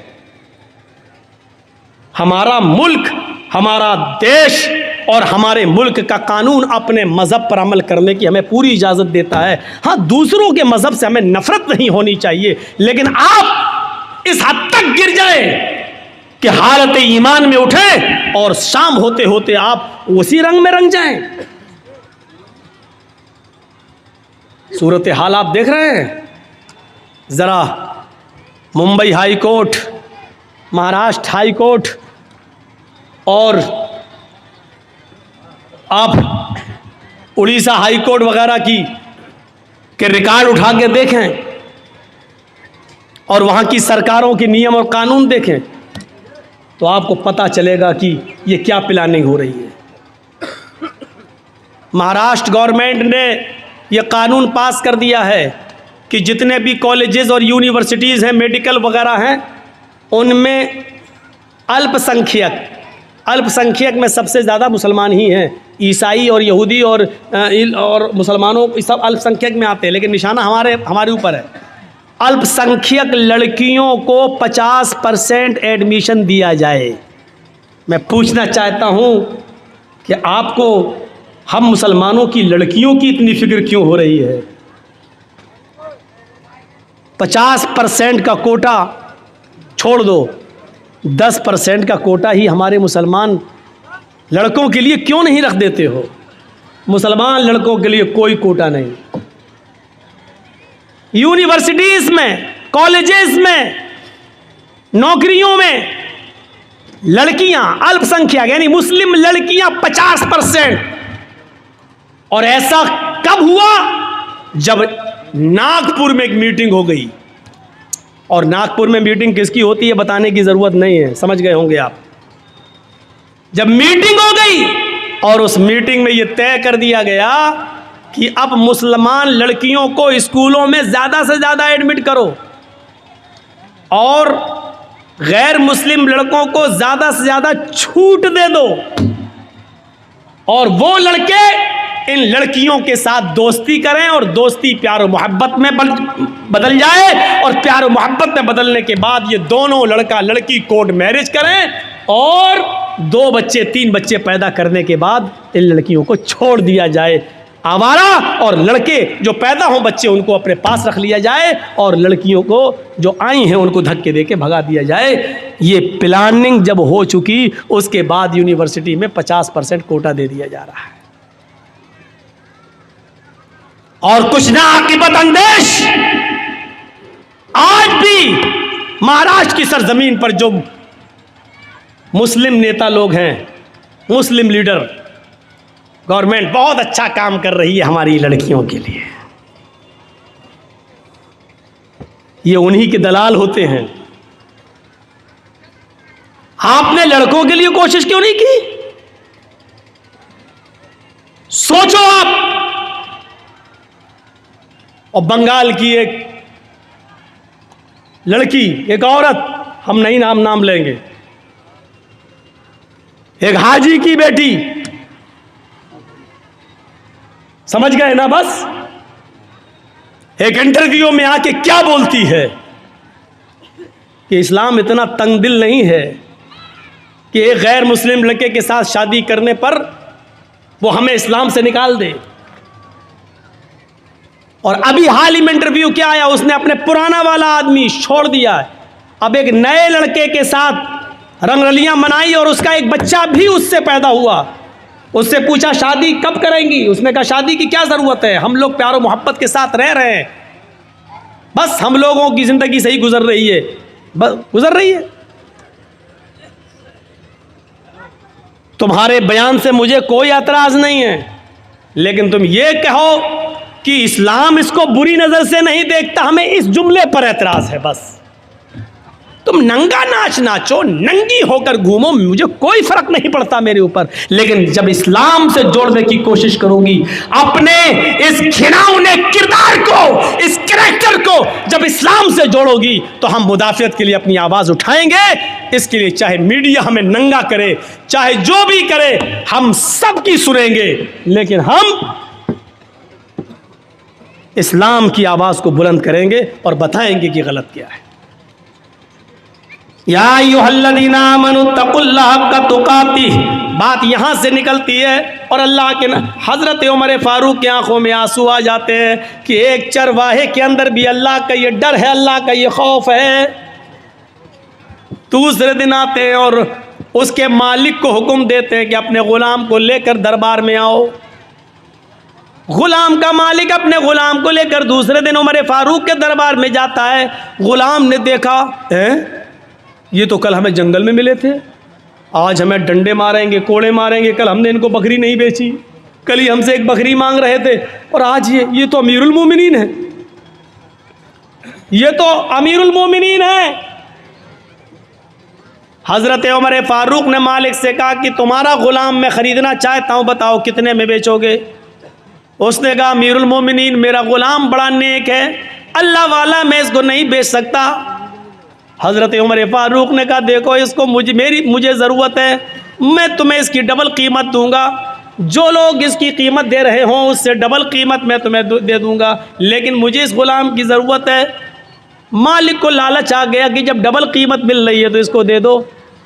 हमारा मुल्क, हमारा देश और हमारे मुल्क का कानून अपने मज़हब पर अमल करने की हमें पूरी इजाज़त देता है। हाँ, दूसरों के मज़हब से हमें नफरत नहीं होनी चाहिए, लेकिन आप इस हद तक गिर जाए कि हालत ईमान में उठे और शाम होते होते आप उसी रंग में रंग जाएं। सूरत हाल आप देख रहे हैं। ज़रा Mumbai high court, Maharashtra high court और आप उड़ीसा हाई कोर्ट वगैरह की के रिकॉर्ड उठा के देखें और वहाँ की सरकारों के नियम और कानून देखें तो आपको पता चलेगा कि ये क्या प्लानिंग हो रही है। महाराष्ट्र गवर्नमेंट ने यह कानून पास कर दिया है कि जितने भी कॉलेजेस और यूनिवर्सिटीज़ हैं, मेडिकल वगैरह हैं, उनमें अल्पसंख्यक में सबसे ज़्यादा मुसलमान ही हैं। ईसाई और यहूदी और मुसलमानों सब अल्पसंख्यक में आते हैं, लेकिन निशाना हमारे ऊपर है। अल्पसंख्यक लड़कियों को 50% एडमिशन दिया जाए। मैं पूछना चाहता हूँ कि आपको हम मुसलमानों की लड़कियों की इतनी फिक्र क्यों हो रही है? 50% का कोटा छोड़ दो, 10% का कोटा ही हमारे मुसलमान लड़कों के लिए क्यों नहीं रख देते हो? मुसलमान लड़कों के लिए कोई कोटा नहीं। यूनिवर्सिटीज में, कॉलेजेस में, नौकरियों में लड़कियां अल्पसंख्यक यानी मुस्लिम लड़कियां 50%। और ऐसा कब हुआ? जब नागपुर में एक मीटिंग हो गई। और नागपुर में मीटिंग किसकी होती है बताने की जरूरत नहीं है, समझ गए होंगे आप। जब मीटिंग हो गई और उस मीटिंग में यह तय कर दिया गया कि अब मुसलमान लड़कियों को स्कूलों में ज्यादा से ज्यादा एडमिट करो और गैर मुस्लिम लड़कों को ज्यादा से ज्यादा छूट दे दो, और वो लड़के इन लड़कियों के साथ दोस्ती करें और दोस्ती प्यार और मोहब्बत में बदल जाए, और प्यार और मोहब्बत में बदलने के बाद ये दोनों लड़का लड़की कोर्ट मैरिज करें और 2 बच्चे 3 बच्चे पैदा करने के बाद इन लड़कियों को छोड़ दिया जाए आवारा, और लड़के जो पैदा हों बच्चे उनको अपने पास रख लिया जाए, और लड़कियों को जो आई हैं उनको धक्के देके भगा दिया जाए। ये प्लानिंग जब हो चुकी उसके बाद यूनिवर्सिटी में 50% कोटा दे दिया जा रहा है। और कुछ ना आकिबत अंदेश आज भी महाराष्ट्र की सरजमीन पर जो मुस्लिम नेता लोग हैं, मुस्लिम लीडर, गवर्नमेंट बहुत अच्छा काम कर रही है हमारी लड़कियों के लिए। ये उन्हीं के दलाल होते हैं। आपने लड़कों के लिए कोशिश क्यों नहीं की? सोचो आप। और बंगाल की एक लड़की, एक औरत, हम नहीं नाम लेंगे, एक हाजी की बेटी, समझ गए ना? बस एक इंटरव्यू में आके क्या बोलती है कि इस्लाम इतना तंगदिल नहीं है कि एक गैर मुस्लिम लड़के के साथ शादी करने पर वो हमें इस्लाम से निकाल दे। और अभी हाल ही में इंटरव्यू क्या आया, उसने अपने पुराना वाला आदमी छोड़ दिया है, अब एक नए लड़के के साथ रंगरलियां मनाई और उसका एक बच्चा भी उससे पैदा हुआ। उससे पूछा शादी कब करेंगी? उसने कहा शादी की क्या जरूरत है, हम लोग प्यार और मोहब्बत के साथ रह रहे हैं, बस हम लोगों की जिंदगी सही गुजर रही है, बस गुजर रही है। तुम्हारे बयान से मुझे कोई एतराज नहीं है, लेकिन तुम ये कहो कि इस्लाम इसको बुरी नजर से नहीं देखता, हमें इस जुमले पर एतराज है। बस तुम नंगा नाच नाचो, नंगी होकर घूमो, मुझे कोई फर्क नहीं पड़ता मेरे ऊपर, लेकिन जब इस्लाम से जोड़ने की कोशिश करोगी, अपने इस घिनौने किरदार को, इस कैरेक्टर को जब इस्लाम से जोड़ोगी, तो हम मुदाफियत के लिए अपनी आवाज उठाएंगे। इसके लिए चाहे मीडिया हमें नंगा करे, चाहे जो भी करे, हम सबकी सुनेंगे, लेकिन हम इस्लाम की आवाज को बुलंद करेंगे और बताएंगे कि गलत क्या है। या अय्युहल्लज़ीना आमनू तक़ुल्लाह हक़्क़ तुक़ातिह, बात यहाँ से निकलती है। और अल्लाह के हज़रत उमर फ़ारूक की आंखों में आंसू आ जाते हैं कि एक चरवाहे के अंदर भी अल्लाह का ये डर है, अल्लाह का ये खौफ है। दूसरे दिन आते हैं और उसके मालिक को हुक्म देते हैं कि अपने ग़ुलाम को लेकर दरबार में आओ। ग़ुलाम का मालिक अपने ग़ुलाम को लेकर दूसरे दिन उमर फ़ारूक के दरबार में जाता है। ग़ुलाम ने देखा, ये तो कल हमें जंगल में मिले थे, आज हमें डंडे मारेंगे, कोड़े मारेंगे, कल हमने इनको बकरी नहीं बेची, कल ही हमसे एक बकरी मांग रहे थे, और आज ये तो अमीरुल मोमिनीन है, ये तो अमीरुल मोमिनीन है। हज़रत उमर फ़ारूक ने मालिक से कहा कि तुम्हारा ग़ुलाम मैं ख़रीदना चाहता हूँ, बताओ कितने में बेचोगे? उसने कहा अमीरुल मोमिनीन, मेरा ग़ुलाम बड़ा नेक है, अल्लाह वाला, मैं इसको नहीं बेच सकता। हज़रत उमर फ़ारूक ने कहा देखो इसको मुझे ज़रूरत है, मैं तुम्हें इसकी डबल कीमत दूंगा, जो लोग इसकी कीमत दे रहे हों उससे डबल कीमत मैं तुम्हें दे दूंगा, लेकिन मुझे इस ग़ुलाम की ज़रूरत है। मालिक को लालच आ गया कि जब डबल कीमत मिल रही है तो इसको दे दो,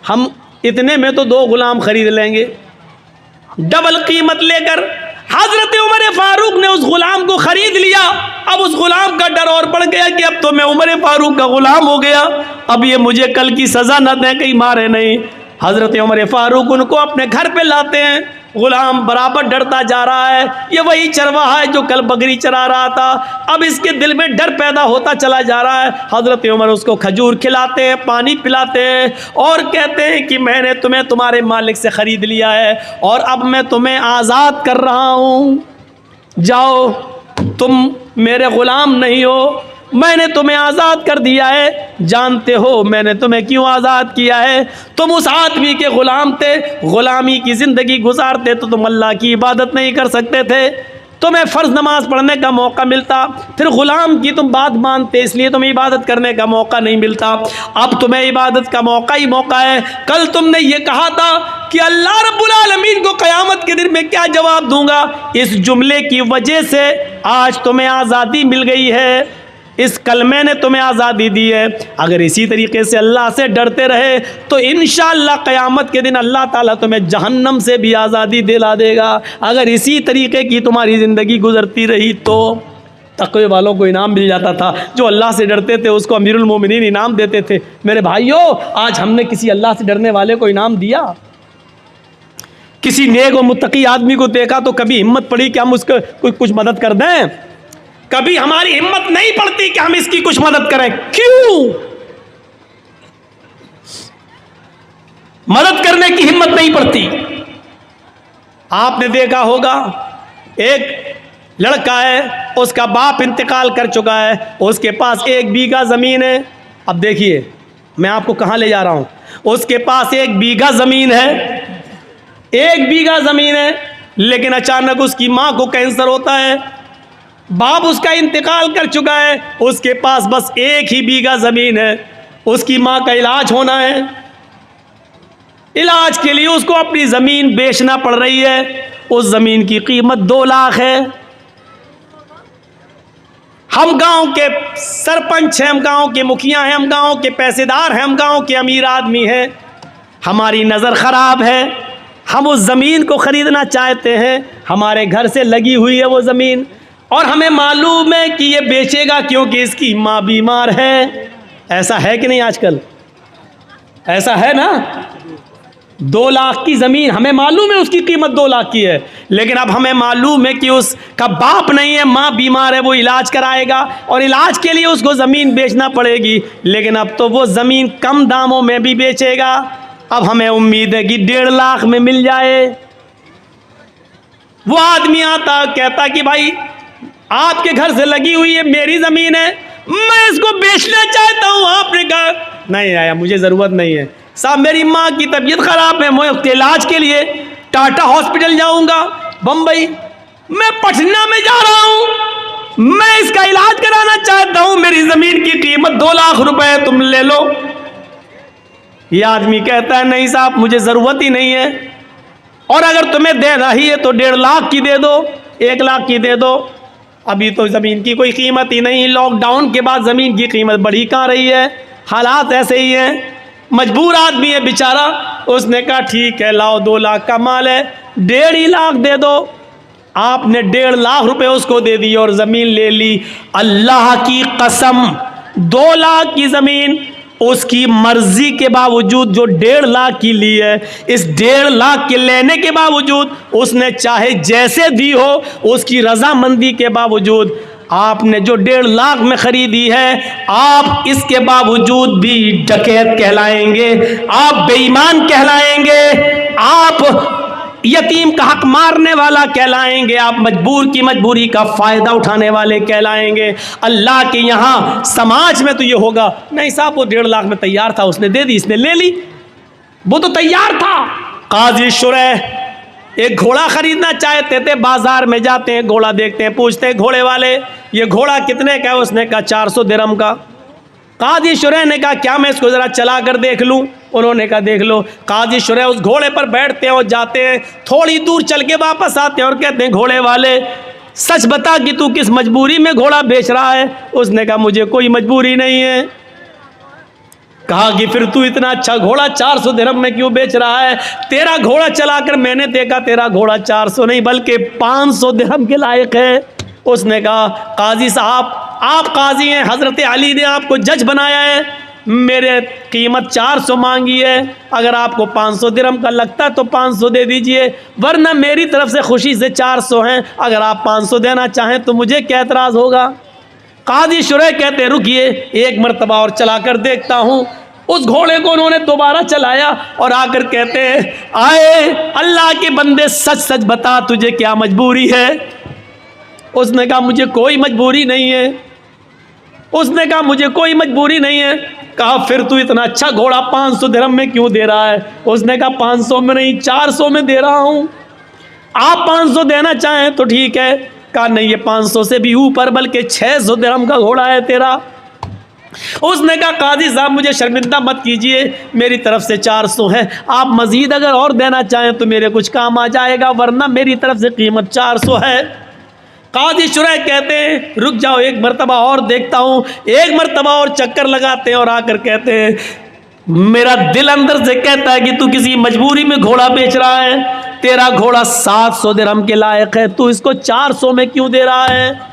हम इतने में तो 2 ग़ुलाम ख़रीद लेंगे। डबल कीमत लेकर हजरत उमर फारूक ने उस गुलाम को खरीद लिया। अब उस गुलाम का डर और बढ़ गया कि अब तो मैं उमर फारूक का गुलाम हो गया, अब ये मुझे कल की सजा न दें, कहीं मारे नहीं। हजरत उमर फारूक उनको अपने घर पे लाते हैं। गुलाम बराबर डरता जा रहा है, ये वही चरवाहा है जो कल बकरी चरा रहा था। अब इसके दिल में डर पैदा होता चला जा रहा है। हजरत उमर उसको खजूर खिलाते हैं, पानी पिलाते हैं और कहते हैं कि मैंने तुम्हें तुम्हारे मालिक से ख़रीद लिया है और अब मैं तुम्हें आज़ाद कर रहा हूँ। जाओ, तुम मेरे ग़ुलाम नहीं हो, मैंने तुम्हें आज़ाद कर दिया है। जानते हो मैंने तुम्हें क्यों आज़ाद किया है? तुम उस आदमी के ग़ुलाम थे, ग़ुलामी की ज़िंदगी गुजारते तो तुम अल्लाह की इबादत नहीं कर सकते थे। तुम्हें फ़र्ज़ नमाज पढ़ने का मौका मिलता, फिर ग़ुलाम की तुम बात मानते, इसलिए तुम्हें इबादत करने का मौका नहीं मिलता। अब तुम्हें इबादत का मौका ही मौका है। कल तुमने ये कहा था कि अल्लाह रब्बुल आलमीन को क़यामत के दिन में क्या जवाब दूंगा। इस जुमले की वजह से आज तुम्हें आज़ादी मिल गई है, इस कलमे ने तुम्हें आज़ादी दी है। अगर इसी तरीके से अल्लाह से डरते रहे तो इंशाअल्लाह क़यामत के दिन अल्लाह ताला तुम्हें जहन्नम से भी आज़ादी दिला देगा। अगर इसी तरीके की तुम्हारी ज़िंदगी गुजरती रही तो तक़वे वालों को इनाम मिल जाता था। जो अल्लाह से डरते थे उसको अमीरुल मोमिनीन इनाम देते थे। मेरे भाइयों, आज हमने किसी अल्लाह से डरने वाले को इनाम दिया? किसी नेक और मुत्तकी आदमी को देखा तो कभी हिम्मत पड़ी कि हम उसको कुछ मदद कर दें? कभी हमारी हिम्मत नहीं पड़ती कि हम इसकी कुछ मदद करें। क्यों? मदद करने की हिम्मत नहीं पड़ती। आपने देखा होगा, एक लड़का है, उसका बाप इंतकाल कर चुका है, उसके पास 1 बीघा ज़मीन है। अब देखिए मैं आपको कहाँ ले जा रहा हूँ। उसके पास 1 बीघा ज़मीन है, 1 बीघा ज़मीन है, लेकिन अचानक उसकी माँ को कैंसर होता है। बाप उसका इंतकाल कर चुका है, उसके पास बस 1 ही बीघा ज़मीन है। उसकी माँ का इलाज होना है, इलाज के लिए उसको अपनी ज़मीन बेचना पड़ रही है। उस ज़मीन की कीमत 2 लाख है। हम गांव के सरपंच हैं, हम गांव के मुखिया हैं, हम गांव के पैसेदार हैं, हम गांव के अमीर आदमी हैं। हमारी नज़र ख़राब है, हम उस ज़मीन को ख़रीदना चाहते हैं। हमारे घर से लगी हुई है वो ज़मीन और हमें मालूम है कि ये बेचेगा क्योंकि इसकी माँ बीमार है। ऐसा है कि नहीं? आजकल ऐसा है ना। 2 लाख की ज़मीन, हमें मालूम है उसकी कीमत 2 लाख की है, लेकिन अब हमें मालूम है कि उसका बाप नहीं है, माँ बीमार है, वो इलाज कराएगा और इलाज के लिए उसको ज़मीन बेचना पड़ेगी। लेकिन अब तो वो ज़मीन कम दामों में भी बेचेगा। अब हमें उम्मीद है कि 1.5 लाख में मिल जाए। वो आदमी आता, कहता कि भाई आपके घर से लगी हुई है, मेरी ज़मीन है, मैं इसको बेचना चाहता हूँ। आपने कहा नहीं आया, मुझे ज़रूरत नहीं है साहब, मेरी माँ की तबीयत ख़राब है, मैं उसके इलाज के लिए टाटा हॉस्पिटल जाऊँगा, बम्बई, मैं पटना में जा रहा हूँ, मैं इसका इलाज कराना चाहता हूँ, मेरी ज़मीन की कीमत 2 लाख रुपए, तुम ले लो। ये आदमी कहता है नहीं साहब, मुझे ज़रूरत ही नहीं है, और अगर तुम्हें दे रही है तो 1.5 लाख की दे दो, 1 लाख की दे दो। अभी तो ज़मीन की कोई कीमत ही नहीं। लॉकडाउन के बाद ज़मीन की कीमत बढ़ी कहाँ रही है, हालात ऐसे ही हैं। मजबूर आदमी है बेचारा, उसने कहा ठीक है लाओ, 2 लाख का माल है, 1.5 लाख दे दो। आपने 1.5 लाख रुपए उसको दे दिए और ज़मीन ले ली। अल्लाह की कसम, 2 लाख की ज़मीन उसकी मर्जी के बावजूद जो 1.5 लाख की ली है, इस 1.5 लाख के लेने के बावजूद उसने चाहे जैसे दी हो, उसकी रजामंदी के बावजूद आपने जो 1.5 लाख में खरीदी है, आप इसके बावजूद भी डकैत कहलाएंगे, आप बेईमान कहलाएंगे, आप यतीम का हक मारने वाला कहलाएंगे, आप मजबूर की मजबूरी का फ़ायदा उठाने वाले कहलाएंगे। अल्लाह के यहाँ समाज में तो ये होगा नहीं साहब, वो 1.5 लाख में तैयार था, उसने दे दी, इसने ले ली, वो तो तैयार था। काजी शुरैह एक घोड़ा खरीदना चाहते थे, बाजार में जाते हैं, घोड़ा देखते हैं, पूछते हैं घोड़े वाले ये घोड़ा कितने का है? उसने कहा 400 दिरहम का। काजी शुरैह ने कहा क्या मैं इसको ज़रा चला कर देख लूँ? उन्होंने कहा देख लो। काजी शुरैह उस घोड़े पर बैठते हैं और जाते हैं, थोड़ी दूर चल के वापस आते हैं और कहते हैं घोड़े वाले सच बता कि तू किस मजबूरी में घोड़ा बेच रहा है? उसने कहा मुझे कोई मजबूरी नहीं है। कहा कि फिर तू इतना अच्छा घोड़ा 400 दिरहम में क्यों बेच रहा है? तेरा घोड़ा चलाकर मैंने देखा तेरा घोड़ा 400 नहीं बल्कि 500 दिरहम के लायक है। उसने कहा काजी साहब आप काजी हैं, हज़रत अली ने आपको जज बनाया है, मेरे कीमत 400 मांगी है, अगर आपको 500 दिरहम का लगता है तो 500 दे दीजिए, वरना मेरी तरफ से खुशी से 400 हैं, अगर आप 500 देना चाहें तो मुझे क्या एतराज़ होगा? काजी शुरैह कहते रुकिए एक मरतबा और चला कर देखता हूँ। उस घोड़े को उन्होंने दोबारा चलाया और आकर कहते हैं आए अल्लाह के बंदे सच सच बता तुझे क्या मजबूरी है? उसने कहा मुझे कोई मजबूरी नहीं है। उसने कहा मुझे कोई मजबूरी नहीं है। कहा फिर तू इतना अच्छा घोड़ा 500 दिरहम में क्यों दे रहा है? उसने कहा 500 में नहीं 400 में दे रहा हूँ, आप 500 देना चाहें तो ठीक है। कहा नहीं ये 500 से भी ऊपर बल्कि 600 दिरहम का घोड़ा है तेरा। उसने कहा काजी साहब मुझे शर्मिंदा मत कीजिए, मेरी तरफ से 400 है, आप मज़ीद अगर और देना चाहें तो मेरे कुछ काम आ जाएगा, वरना मेरी तरफ से कीमत 400 है। काजी शुरैह कहते हैं रुक जाओ एक मरतबा और देखता हूँ। एक मरतबा और चक्कर लगाते हैं और आकर कहते हैं मेरा दिल अंदर से कहता है कि तू किसी मजबूरी में घोड़ा बेच रहा है, तेरा घोड़ा 700 दिरहम के लायक है, तू इसको 400 में क्यों दे रहा है?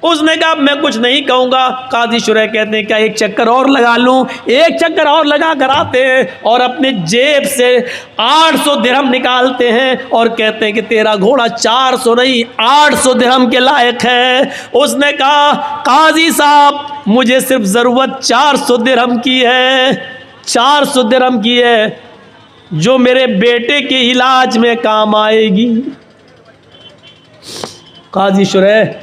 उसने कहा मैं कुछ नहीं कहूँगा। काजी शुरैह कहते हैं क्या एक चक्कर और लगा लूँ? एक चक्कर और लगा कर आते हैं और अपने जेब से 800 दिरहम निकालते हैं और कहते हैं कि तेरा घोड़ा 400 नहीं 800 दिरहम के लायक है। उसने कहा काजी साहब मुझे सिर्फ ज़रूरत 400 दिरहम की है, 400 दिरहम की है जो मेरे बेटे के इलाज में काम आएगी। काजी शुरैह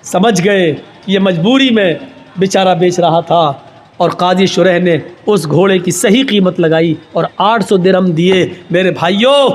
समझ गए ये मजबूरी में बेचारा बेच रहा था और काजी शुरैह ने उस घोड़े की सही कीमत लगाई और 800 दिरहम दिए। मेरे भाइयों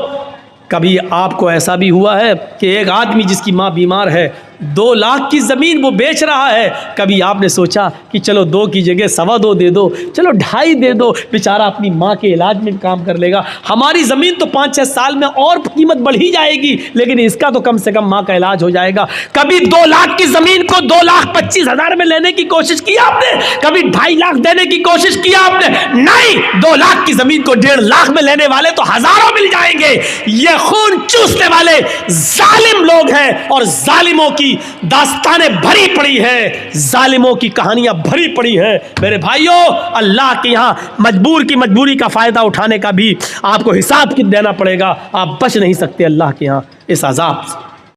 कभी आपको ऐसा भी हुआ है कि एक आदमी जिसकी माँ बीमार है 2 लाख की ज़मीन वो बेच रहा है, कभी आपने सोचा कि चलो 2 की जगह 2.25 दे दो, चलो 2.5 दे दो, बेचारा अपनी माँ के इलाज में काम कर लेगा, हमारी ज़मीन तो 5-6 साल में और कीमत बढ़ ही जाएगी लेकिन इसका तो कम से कम माँ का इलाज हो जाएगा। कभी 2 लाख की ज़मीन को 2,25,000 में लेने की कोशिश की आपने? कभी 2.5 लाख देने की कोशिश की आपने? नहीं, 2 लाख की ज़मीन को 1.5 लाख में लेने वाले तो हज़ारों मिल जाएंगे। ये खून चूसने वाले जालिम लोग हैं और जालिमों की दास्तानें भरी पड़ी है, जालिमों की कहानियां भरी पड़ी है। मेरे भाइयों अल्लाह के यहाँ मजबूर की मजबूरी का फ़ायदा उठाने का भी आपको हिसाब देना पड़ेगा, आप बच नहीं सकते अल्लाह के यहाँ इस अज़ाब से।